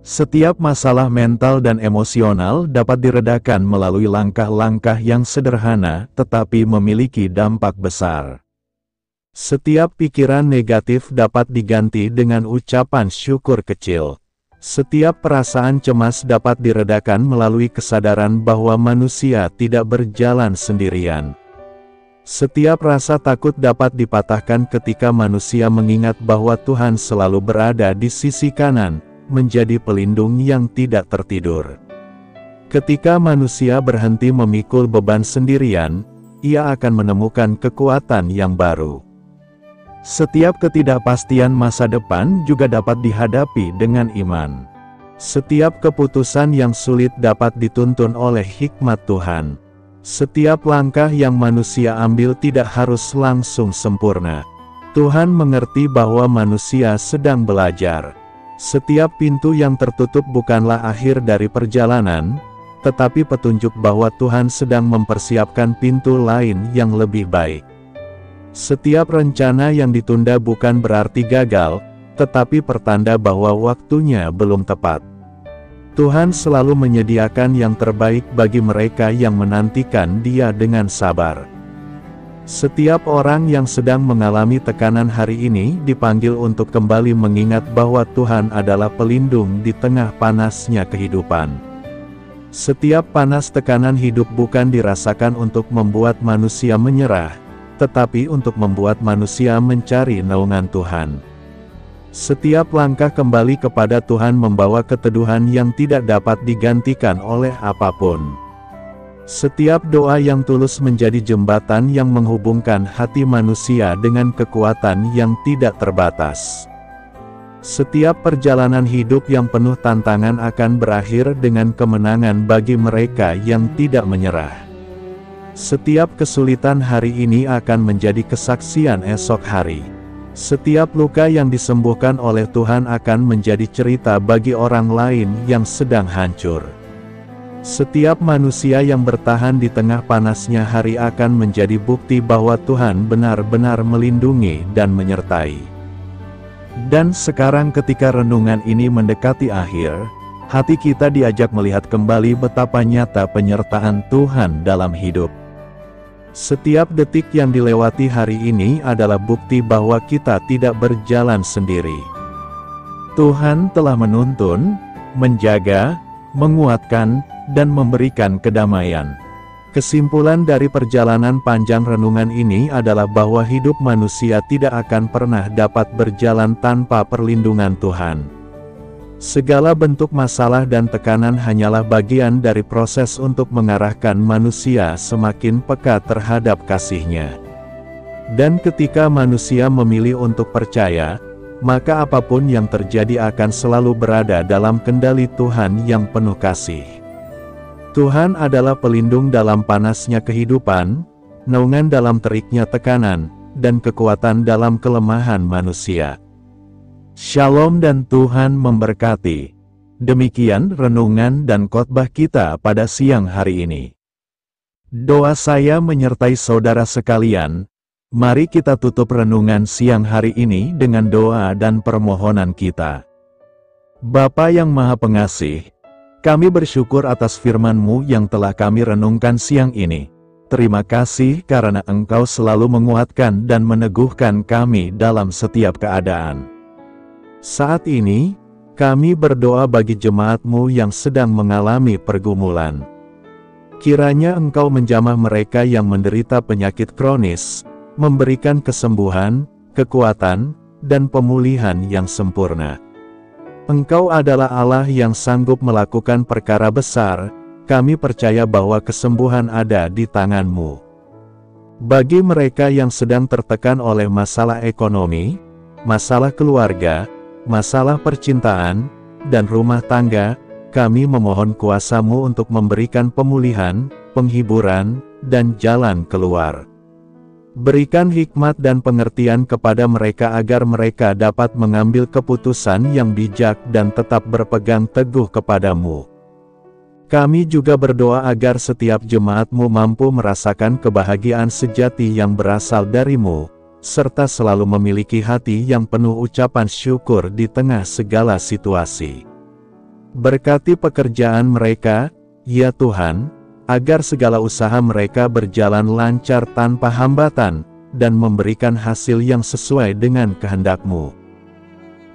Setiap masalah mental dan emosional dapat diredakan melalui langkah-langkah yang sederhana tetapi memiliki dampak besar. Setiap pikiran negatif dapat diganti dengan ucapan syukur kecil. Setiap perasaan cemas dapat diredakan melalui kesadaran bahwa manusia tidak berjalan sendirian. Setiap rasa takut dapat dipatahkan ketika manusia mengingat bahwa Tuhan selalu berada di sisi kanan, menjadi pelindung yang tidak tertidur. Ketika manusia berhenti memikul beban sendirian, ia akan menemukan kekuatan yang baru. Setiap ketidakpastian masa depan juga dapat dihadapi dengan iman. Setiap keputusan yang sulit dapat dituntun oleh hikmat Tuhan. Setiap langkah yang manusia ambil tidak harus langsung sempurna. Tuhan mengerti bahwa manusia sedang belajar. Setiap pintu yang tertutup bukanlah akhir dari perjalanan, tetapi petunjuk bahwa Tuhan sedang mempersiapkan pintu lain yang lebih baik. Setiap rencana yang ditunda bukan berarti gagal, tetapi pertanda bahwa waktunya belum tepat. Tuhan selalu menyediakan yang terbaik bagi mereka yang menantikan Dia dengan sabar. Setiap orang yang sedang mengalami tekanan hari ini dipanggil untuk kembali mengingat bahwa Tuhan adalah pelindung di tengah panasnya kehidupan. Setiap panas tekanan hidup bukan dirasakan untuk membuat manusia menyerah, tetapi untuk membuat manusia mencari naungan Tuhan. Setiap langkah kembali kepada Tuhan membawa keteduhan yang tidak dapat digantikan oleh apapun. Setiap doa yang tulus menjadi jembatan yang menghubungkan hati manusia dengan kekuatan yang tidak terbatas. Setiap perjalanan hidup yang penuh tantangan akan berakhir dengan kemenangan bagi mereka yang tidak menyerah. Setiap kesulitan hari ini akan menjadi kesaksian esok hari. Setiap luka yang disembuhkan oleh Tuhan akan menjadi cerita bagi orang lain yang sedang hancur. Setiap manusia yang bertahan di tengah panasnya hari akan menjadi bukti bahwa Tuhan benar-benar melindungi dan menyertai. Dan sekarang ketika renungan ini mendekati akhir, hati kita diajak melihat kembali betapa nyata penyertaan Tuhan dalam hidup. Setiap detik yang dilewati hari ini adalah bukti bahwa kita tidak berjalan sendiri. Tuhan telah menuntun, menjaga, menguatkan, dan memberikan kedamaian. Kesimpulan dari perjalanan panjang renungan ini adalah bahwa hidup manusia tidak akan pernah dapat berjalan tanpa perlindungan Tuhan. Segala bentuk masalah dan tekanan hanyalah bagian dari proses untuk mengarahkan manusia semakin peka terhadap kasih-Nya. Dan ketika manusia memilih untuk percaya, maka apapun yang terjadi akan selalu berada dalam kendali Tuhan yang penuh kasih. Tuhan adalah pelindung dalam panasnya kehidupan, naungan dalam teriknya tekanan, dan kekuatan dalam kelemahan manusia. Shalom dan Tuhan memberkati. Demikian renungan dan khotbah kita pada siang hari ini. Doa saya menyertai saudara sekalian. Mari kita tutup renungan siang hari ini dengan doa dan permohonan kita. Bapa yang Maha Pengasih, kami bersyukur atas firman-Mu yang telah kami renungkan siang ini. Terima kasih karena Engkau selalu menguatkan dan meneguhkan kami dalam setiap keadaan. Saat ini, kami berdoa bagi jemaat-Mu yang sedang mengalami pergumulan. Kiranya Engkau menjamah mereka yang menderita penyakit kronis, memberikan kesembuhan, kekuatan, dan pemulihan yang sempurna. Engkau adalah Allah yang sanggup melakukan perkara besar, kami percaya bahwa kesembuhan ada di tangan-Mu. Bagi mereka yang sedang tertekan oleh masalah ekonomi, masalah keluarga, masalah percintaan, dan rumah tangga, kami memohon kuasa-Mu untuk memberikan pemulihan, penghiburan, dan jalan keluar. Berikan hikmat dan pengertian kepada mereka agar mereka dapat mengambil keputusan yang bijak dan tetap berpegang teguh kepada-Mu. Kami juga berdoa agar setiap jemaat-Mu mampu merasakan kebahagiaan sejati yang berasal dari-Mu, serta selalu memiliki hati yang penuh ucapan syukur di tengah segala situasi. Berkati pekerjaan mereka, ya Tuhan, agar segala usaha mereka berjalan lancar tanpa hambatan, dan memberikan hasil yang sesuai dengan kehendak-Mu.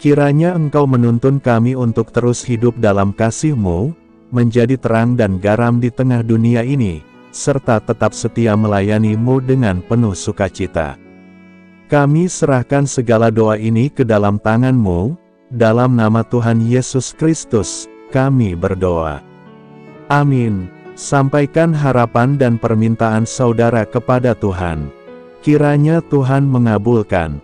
Kiranya Engkau menuntun kami untuk terus hidup dalam kasih-Mu, menjadi terang dan garam di tengah dunia ini, serta tetap setia melayani-Mu dengan penuh sukacita. Kami serahkan segala doa ini ke dalam tangan-Mu, dalam nama Tuhan Yesus Kristus, kami berdoa. Amin. Sampaikan harapan dan permintaan saudara kepada Tuhan. Kiranya Tuhan mengabulkan.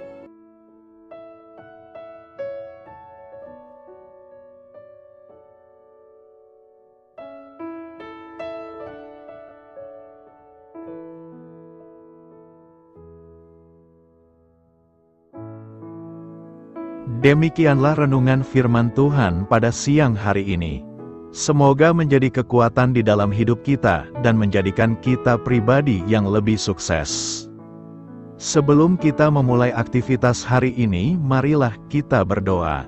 Demikianlah renungan firman Tuhan pada siang hari ini. Semoga menjadi kekuatan di dalam hidup kita dan menjadikan kita pribadi yang lebih sukses. Sebelum kita memulai aktivitas hari ini, marilah kita berdoa.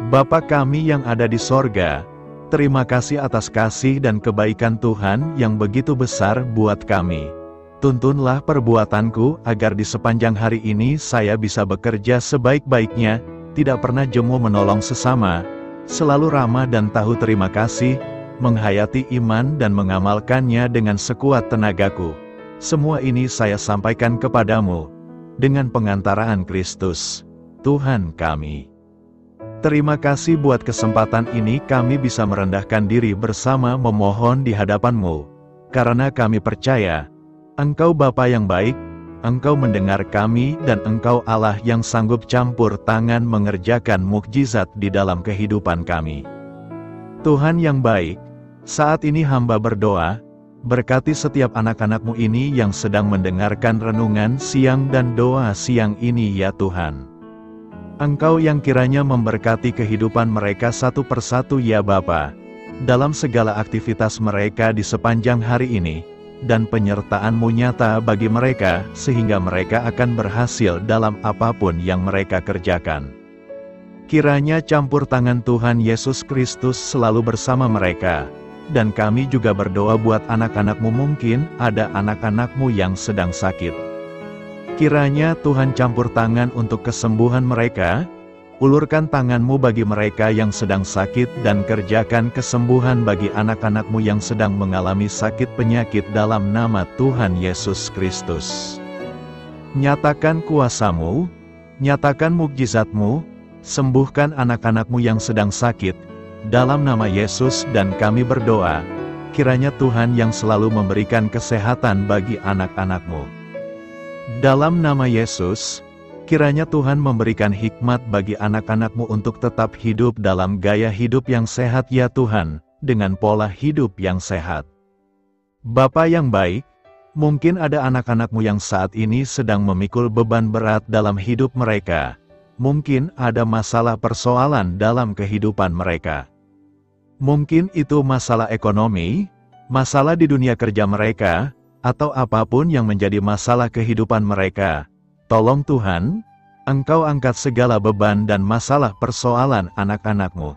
Bapa kami yang ada di sorga, Terima kasih atas kasih dan kebaikan Tuhan yang begitu besar buat kami. Tuntunlah perbuatanku agar di sepanjang hari ini saya bisa bekerja sebaik-baiknya, tidak pernah jemu menolong sesama, selalu ramah dan tahu terima kasih, menghayati iman dan mengamalkannya dengan sekuat tenagaku. Semua ini saya sampaikan kepadamu, dengan pengantaraan Kristus, Tuhan kami. Terima kasih buat kesempatan ini kami bisa merendahkan diri bersama memohon di hadapan-Mu, karena kami percaya, Engkau Bapa yang baik, Engkau mendengar kami dan Engkau Allah yang sanggup campur tangan mengerjakan mukjizat di dalam kehidupan kami. Tuhan yang baik, saat ini hamba berdoa, berkati setiap anak-anak-Mu ini yang sedang mendengarkan renungan siang dan doa siang ini ya Tuhan. Engkau yang kiranya memberkati kehidupan mereka satu persatu ya Bapa, dalam segala aktivitas mereka di sepanjang hari ini, dan penyertaan-Mu nyata bagi mereka, sehingga mereka akan berhasil dalam apapun yang mereka kerjakan. Kiranya campur tangan Tuhan Yesus Kristus selalu bersama mereka, dan kami juga berdoa buat anak-anak-Mu, mungkin ada anak-anak-Mu yang sedang sakit. Kiranya Tuhan campur tangan untuk kesembuhan mereka, ulurkan tangan-Mu bagi mereka yang sedang sakit dan kerjakan kesembuhan bagi anak-anak-Mu yang sedang mengalami sakit penyakit dalam nama Tuhan Yesus Kristus. Nyatakan kuasa-Mu, nyatakan mukjizat-Mu, sembuhkan anak-anak-Mu yang sedang sakit, dalam nama Yesus dan kami berdoa, kiranya Tuhan yang selalu memberikan kesehatan bagi anak-anak-Mu. Dalam nama Yesus, kiranya Tuhan memberikan hikmat bagi anak-anak-Mu untuk tetap hidup dalam gaya hidup yang sehat ya Tuhan, dengan pola hidup yang sehat. Bapa yang baik, mungkin ada anak-anak-Mu yang saat ini sedang memikul beban berat dalam hidup mereka. Mungkin ada masalah persoalan dalam kehidupan mereka. Mungkin itu masalah ekonomi, masalah di dunia kerja mereka, atau apapun yang menjadi masalah kehidupan mereka. Tolong Tuhan, Engkau angkat segala beban dan masalah persoalan anak-anak-Mu.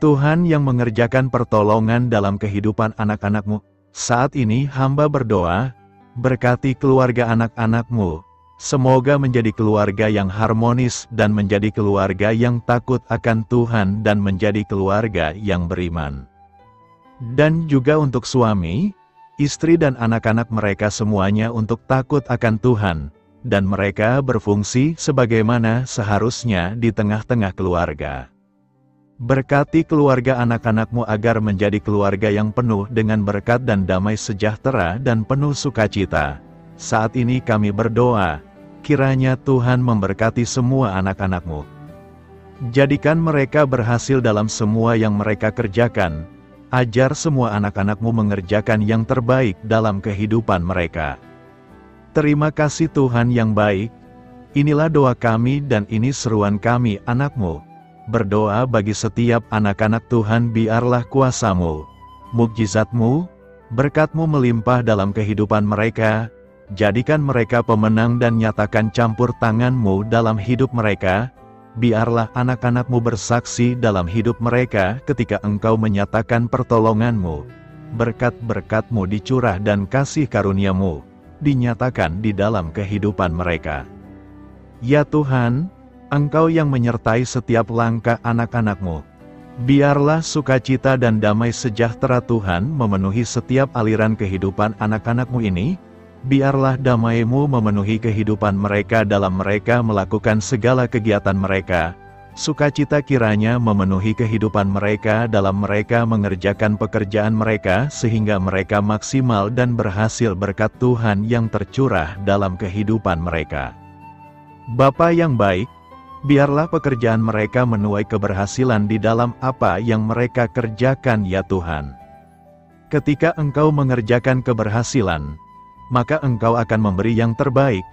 Tuhan yang mengerjakan pertolongan dalam kehidupan anak-anak-Mu, saat ini hamba berdoa, berkati keluarga anak-anak-Mu, semoga menjadi keluarga yang harmonis dan menjadi keluarga yang takut akan Tuhan dan menjadi keluarga yang beriman. Dan juga untuk suami, istri dan anak-anak mereka semuanya untuk takut akan Tuhan, dan mereka berfungsi sebagaimana seharusnya di tengah-tengah keluarga. Berkati keluarga anak-anak-Mu agar menjadi keluarga yang penuh dengan berkat dan damai sejahtera dan penuh sukacita. Saat ini kami berdoa, kiranya Tuhan memberkati semua anak-anak-Mu. Jadikan mereka berhasil dalam semua yang mereka kerjakan. Ajar semua anak-anak-Mu mengerjakan yang terbaik dalam kehidupan mereka. Terima kasih Tuhan yang baik. Inilah doa kami dan ini seruan kami anak-Mu. Berdoa bagi setiap anak-anak Tuhan, biarlah kuasa-Mu, mukjizat-Mu, berkat-Mu melimpah dalam kehidupan mereka. Jadikan mereka pemenang dan nyatakan campur tangan-Mu dalam hidup mereka. Biarlah anak-anak-Mu bersaksi dalam hidup mereka ketika Engkau menyatakan pertolongan-Mu. Berkat-berkat-Mu dicurah dan kasih karunia-Mu dinyatakan di dalam kehidupan mereka. Ya Tuhan, Engkau yang menyertai setiap langkah anak-anak-Mu. Biarlah sukacita dan damai sejahtera Tuhan memenuhi setiap aliran kehidupan anak-anak-Mu ini. Biarlah damai-Mu memenuhi kehidupan mereka dalam mereka melakukan segala kegiatan mereka. Sukacita kiranya memenuhi kehidupan mereka dalam mereka mengerjakan pekerjaan mereka sehingga mereka maksimal dan berhasil berkat Tuhan yang tercurah dalam kehidupan mereka. Bapa yang baik, biarlah pekerjaan mereka menuai keberhasilan di dalam apa yang mereka kerjakan ya Tuhan. Ketika Engkau mengerjakan keberhasilan, maka Engkau akan memberi yang terbaik.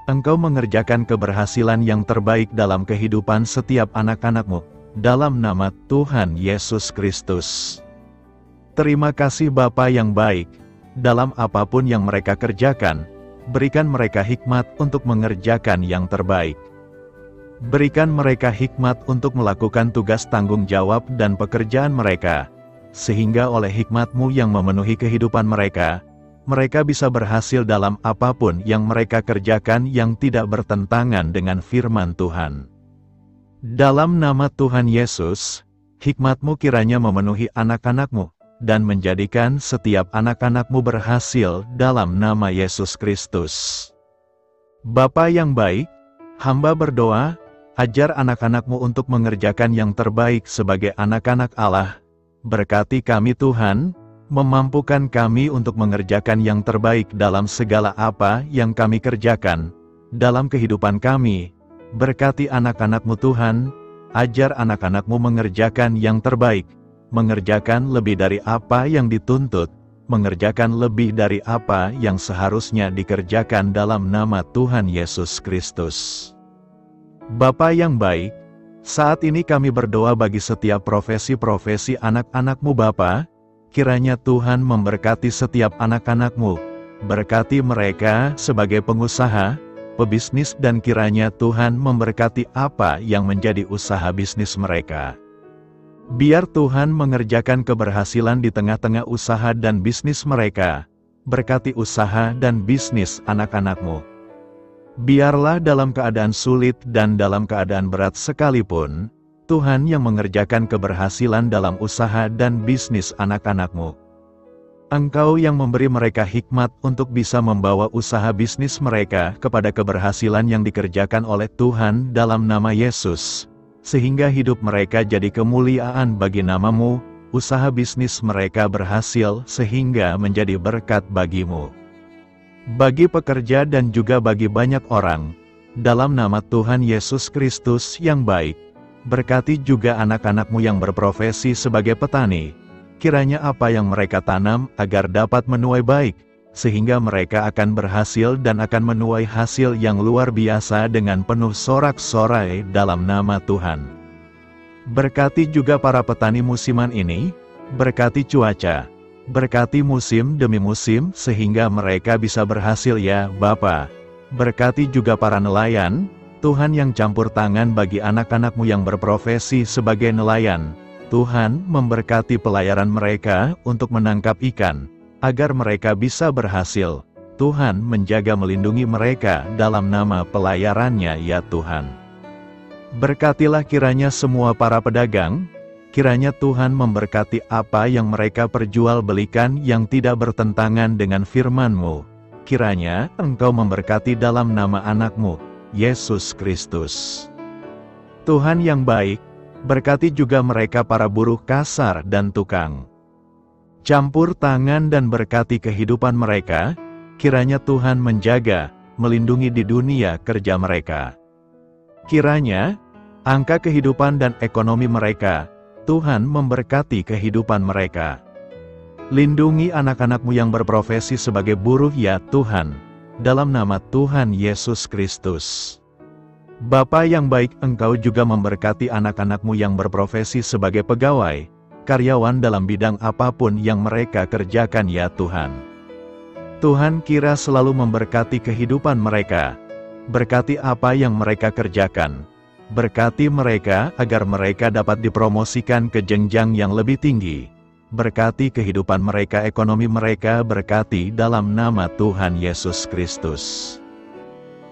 Engkau mengerjakan keberhasilan yang terbaik dalam kehidupan setiap anak-anak-Mu, dalam nama Tuhan Yesus Kristus. Terima kasih Bapa yang baik, dalam apapun yang mereka kerjakan, berikan mereka hikmat untuk mengerjakan yang terbaik. Berikan mereka hikmat untuk melakukan tugas tanggung jawab dan pekerjaan mereka, sehingga oleh hikmat-Mu yang memenuhi kehidupan mereka, mereka bisa berhasil dalam apapun yang mereka kerjakan yang tidak bertentangan dengan firman Tuhan. Dalam nama Tuhan Yesus, hikmat-Mu kiranya memenuhi anak-anak-Mu, dan menjadikan setiap anak-anak-Mu berhasil dalam nama Yesus Kristus. Bapa yang baik, hamba berdoa, ajar anak-anak-Mu untuk mengerjakan yang terbaik sebagai anak-anak Allah. Berkati kami Tuhan, memampukan kami untuk mengerjakan yang terbaik dalam segala apa yang kami kerjakan dalam kehidupan kami. Berkati anak-anak-Mu Tuhan, ajar anak-anak-Mu mengerjakan yang terbaik, mengerjakan lebih dari apa yang dituntut, mengerjakan lebih dari apa yang seharusnya dikerjakan dalam nama Tuhan Yesus Kristus. Bapa yang baik, saat ini kami berdoa bagi setiap profesi-profesi anak-anak-Mu Bapa, kiranya Tuhan memberkati setiap anak-anak-Mu, berkati mereka sebagai pengusaha, pebisnis dan kiranya Tuhan memberkati apa yang menjadi usaha bisnis mereka. Biar Tuhan mengerjakan keberhasilan di tengah-tengah usaha dan bisnis mereka. Berkati usaha dan bisnis anak-anak-Mu. Biarlah dalam keadaan sulit dan dalam keadaan berat sekalipun, Tuhan yang mengerjakan keberhasilan dalam usaha dan bisnis anak-anak-Mu. Engkau yang memberi mereka hikmat untuk bisa membawa usaha bisnis mereka kepada keberhasilan yang dikerjakan oleh Tuhan dalam nama Yesus. Sehingga hidup mereka jadi kemuliaan bagi nama-Mu, usaha bisnis mereka berhasil sehingga menjadi berkat bagi-Mu. Bagi pekerja dan juga bagi banyak orang, dalam nama Tuhan Yesus Kristus yang baik, berkati juga anak-anak-Mu yang berprofesi sebagai petani, kiranya apa yang mereka tanam agar dapat menuai baik, sehingga mereka akan berhasil dan akan menuai hasil yang luar biasa dengan penuh sorak-sorai dalam nama Tuhan. Berkati juga para petani musiman ini, berkati cuaca, berkati musim demi musim sehingga mereka bisa berhasil ya Bapa. Berkati juga para nelayan, Tuhan yang campur tangan bagi anak-anak-Mu yang berprofesi sebagai nelayan. Tuhan memberkati pelayaran mereka untuk menangkap ikan, agar mereka bisa berhasil. Tuhan menjaga melindungi mereka dalam nama pelayarannya ya Tuhan. Berkatilah kiranya semua para pedagang, kiranya Tuhan memberkati apa yang mereka perjualbelikan yang tidak bertentangan dengan firman-Mu. Kiranya Engkau memberkati dalam nama anak-Mu, Yesus Kristus. Tuhan yang baik, berkati juga mereka para buruh kasar dan tukang. Campur tangan dan berkati kehidupan mereka, kiranya Tuhan menjaga, melindungi di dunia kerja mereka. Kiranya, angka kehidupan dan ekonomi mereka, Tuhan memberkati kehidupan mereka. Lindungi anak-anak-Mu yang berprofesi sebagai buruh ya Tuhan, dalam nama Tuhan Yesus Kristus. Bapa yang baik, Engkau juga memberkati anak-anak-Mu yang berprofesi sebagai pegawai, karyawan dalam bidang apapun yang mereka kerjakan ya Tuhan. Tuhan kira selalu memberkati kehidupan mereka, berkati apa yang mereka kerjakan, berkati mereka agar mereka dapat dipromosikan ke jenjang yang lebih tinggi, berkati kehidupan mereka, ekonomi mereka, berkati dalam nama Tuhan Yesus Kristus.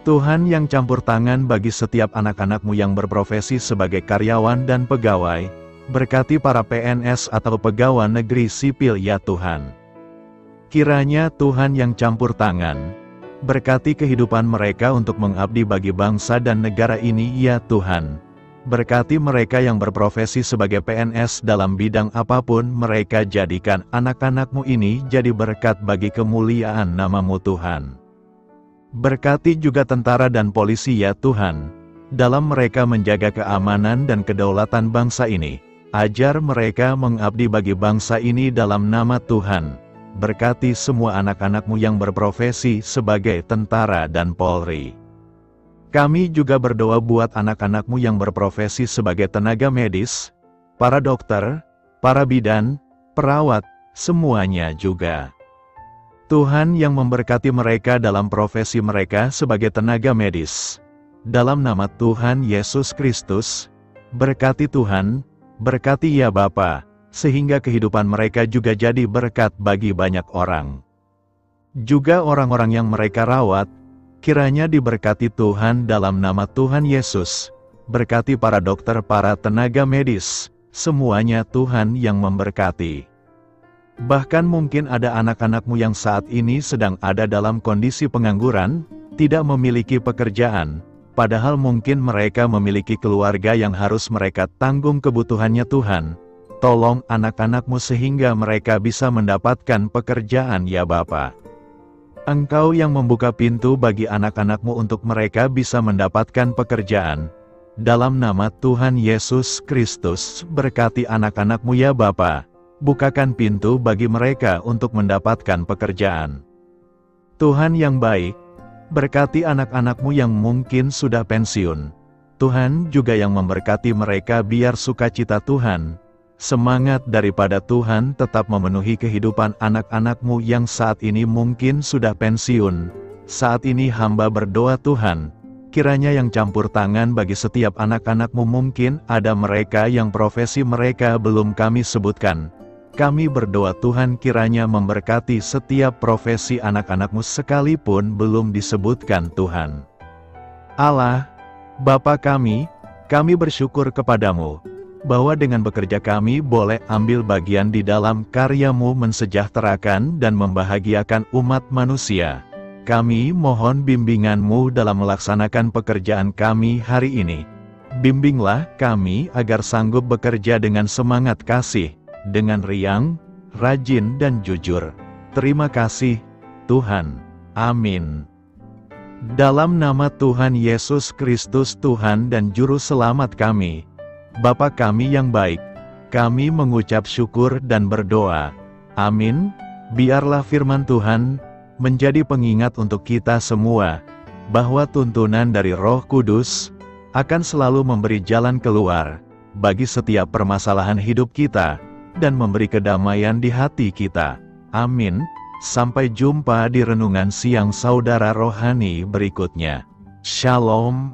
Tuhan yang campur tangan bagi setiap anak-anak-Mu yang berprofesi sebagai karyawan dan pegawai, berkati para PNS atau pegawai negeri sipil ya Tuhan. Kiranya Tuhan yang campur tangan, berkati kehidupan mereka untuk mengabdi bagi bangsa dan negara ini ya Tuhan. Berkati mereka yang berprofesi sebagai PNS dalam bidang apapun mereka, jadikan anak-anak-Mu ini jadi berkat bagi kemuliaan nama-Mu Tuhan. Berkati juga tentara dan polisi ya Tuhan, dalam mereka menjaga keamanan dan kedaulatan bangsa ini. Ajar mereka mengabdi bagi bangsa ini dalam nama Tuhan. Berkati semua anak-anak-Mu yang berprofesi sebagai tentara dan Polri. Kami juga berdoa buat anak-anak-Mu yang berprofesi sebagai tenaga medis, para dokter, para bidan, perawat, semuanya juga. Tuhan yang memberkati mereka dalam profesi mereka sebagai tenaga medis. Dalam nama Tuhan Yesus Kristus, berkati Tuhan, berkati ya Bapa, sehingga kehidupan mereka juga jadi berkat bagi banyak orang. Juga orang-orang yang mereka rawat, kiranya diberkati Tuhan dalam nama Tuhan Yesus. Berkati para dokter, para tenaga medis, semuanya Tuhan yang memberkati. Bahkan mungkin ada anak-anakmu yang saat ini sedang ada dalam kondisi pengangguran, tidak memiliki pekerjaan, padahal mungkin mereka memiliki keluarga yang harus mereka tanggung kebutuhannya. Tuhan, tolong anak-anakmu sehingga mereka bisa mendapatkan pekerjaan ya Bapa. Engkau yang membuka pintu bagi anak-anakmu untuk mereka bisa mendapatkan pekerjaan. Dalam nama Tuhan Yesus Kristus, berkati anak-anakmu ya Bapa. Bukakan pintu bagi mereka untuk mendapatkan pekerjaan. Tuhan yang baik, berkati anak-anakmu yang mungkin sudah pensiun. Tuhan juga yang memberkati mereka biar sukacita Tuhan, semangat daripada Tuhan tetap memenuhi kehidupan anak-anakmu yang saat ini mungkin sudah pensiun. Saat ini hamba berdoa Tuhan, kiranya yang campur tangan bagi setiap anak-anakmu, mungkin ada mereka yang profesi mereka belum kami sebutkan. Kami berdoa Tuhan kiranya memberkati setiap profesi anak-anakmu sekalipun belum disebutkan Tuhan. Allah, Bapa kami bersyukur kepadamu, bahwa dengan bekerja kami boleh ambil bagian di dalam karya-Mu mensejahterakan dan membahagiakan umat manusia. Kami mohon bimbingan-Mu dalam melaksanakan pekerjaan kami hari ini. Bimbinglah kami agar sanggup bekerja dengan semangat kasih, dengan riang, rajin dan jujur. Terima kasih, Tuhan. Amin. Dalam nama Tuhan Yesus Kristus Tuhan dan Juru Selamat kami, Bapa kami yang baik, kami mengucap syukur dan berdoa. Amin. Biarlah firman Tuhan menjadi pengingat untuk kita semua, bahwa tuntunan dari Roh Kudus akan selalu memberi jalan keluar bagi setiap permasalahan hidup kita, dan memberi kedamaian di hati kita. Amin. Sampai jumpa di renungan siang saudara rohani berikutnya. Shalom.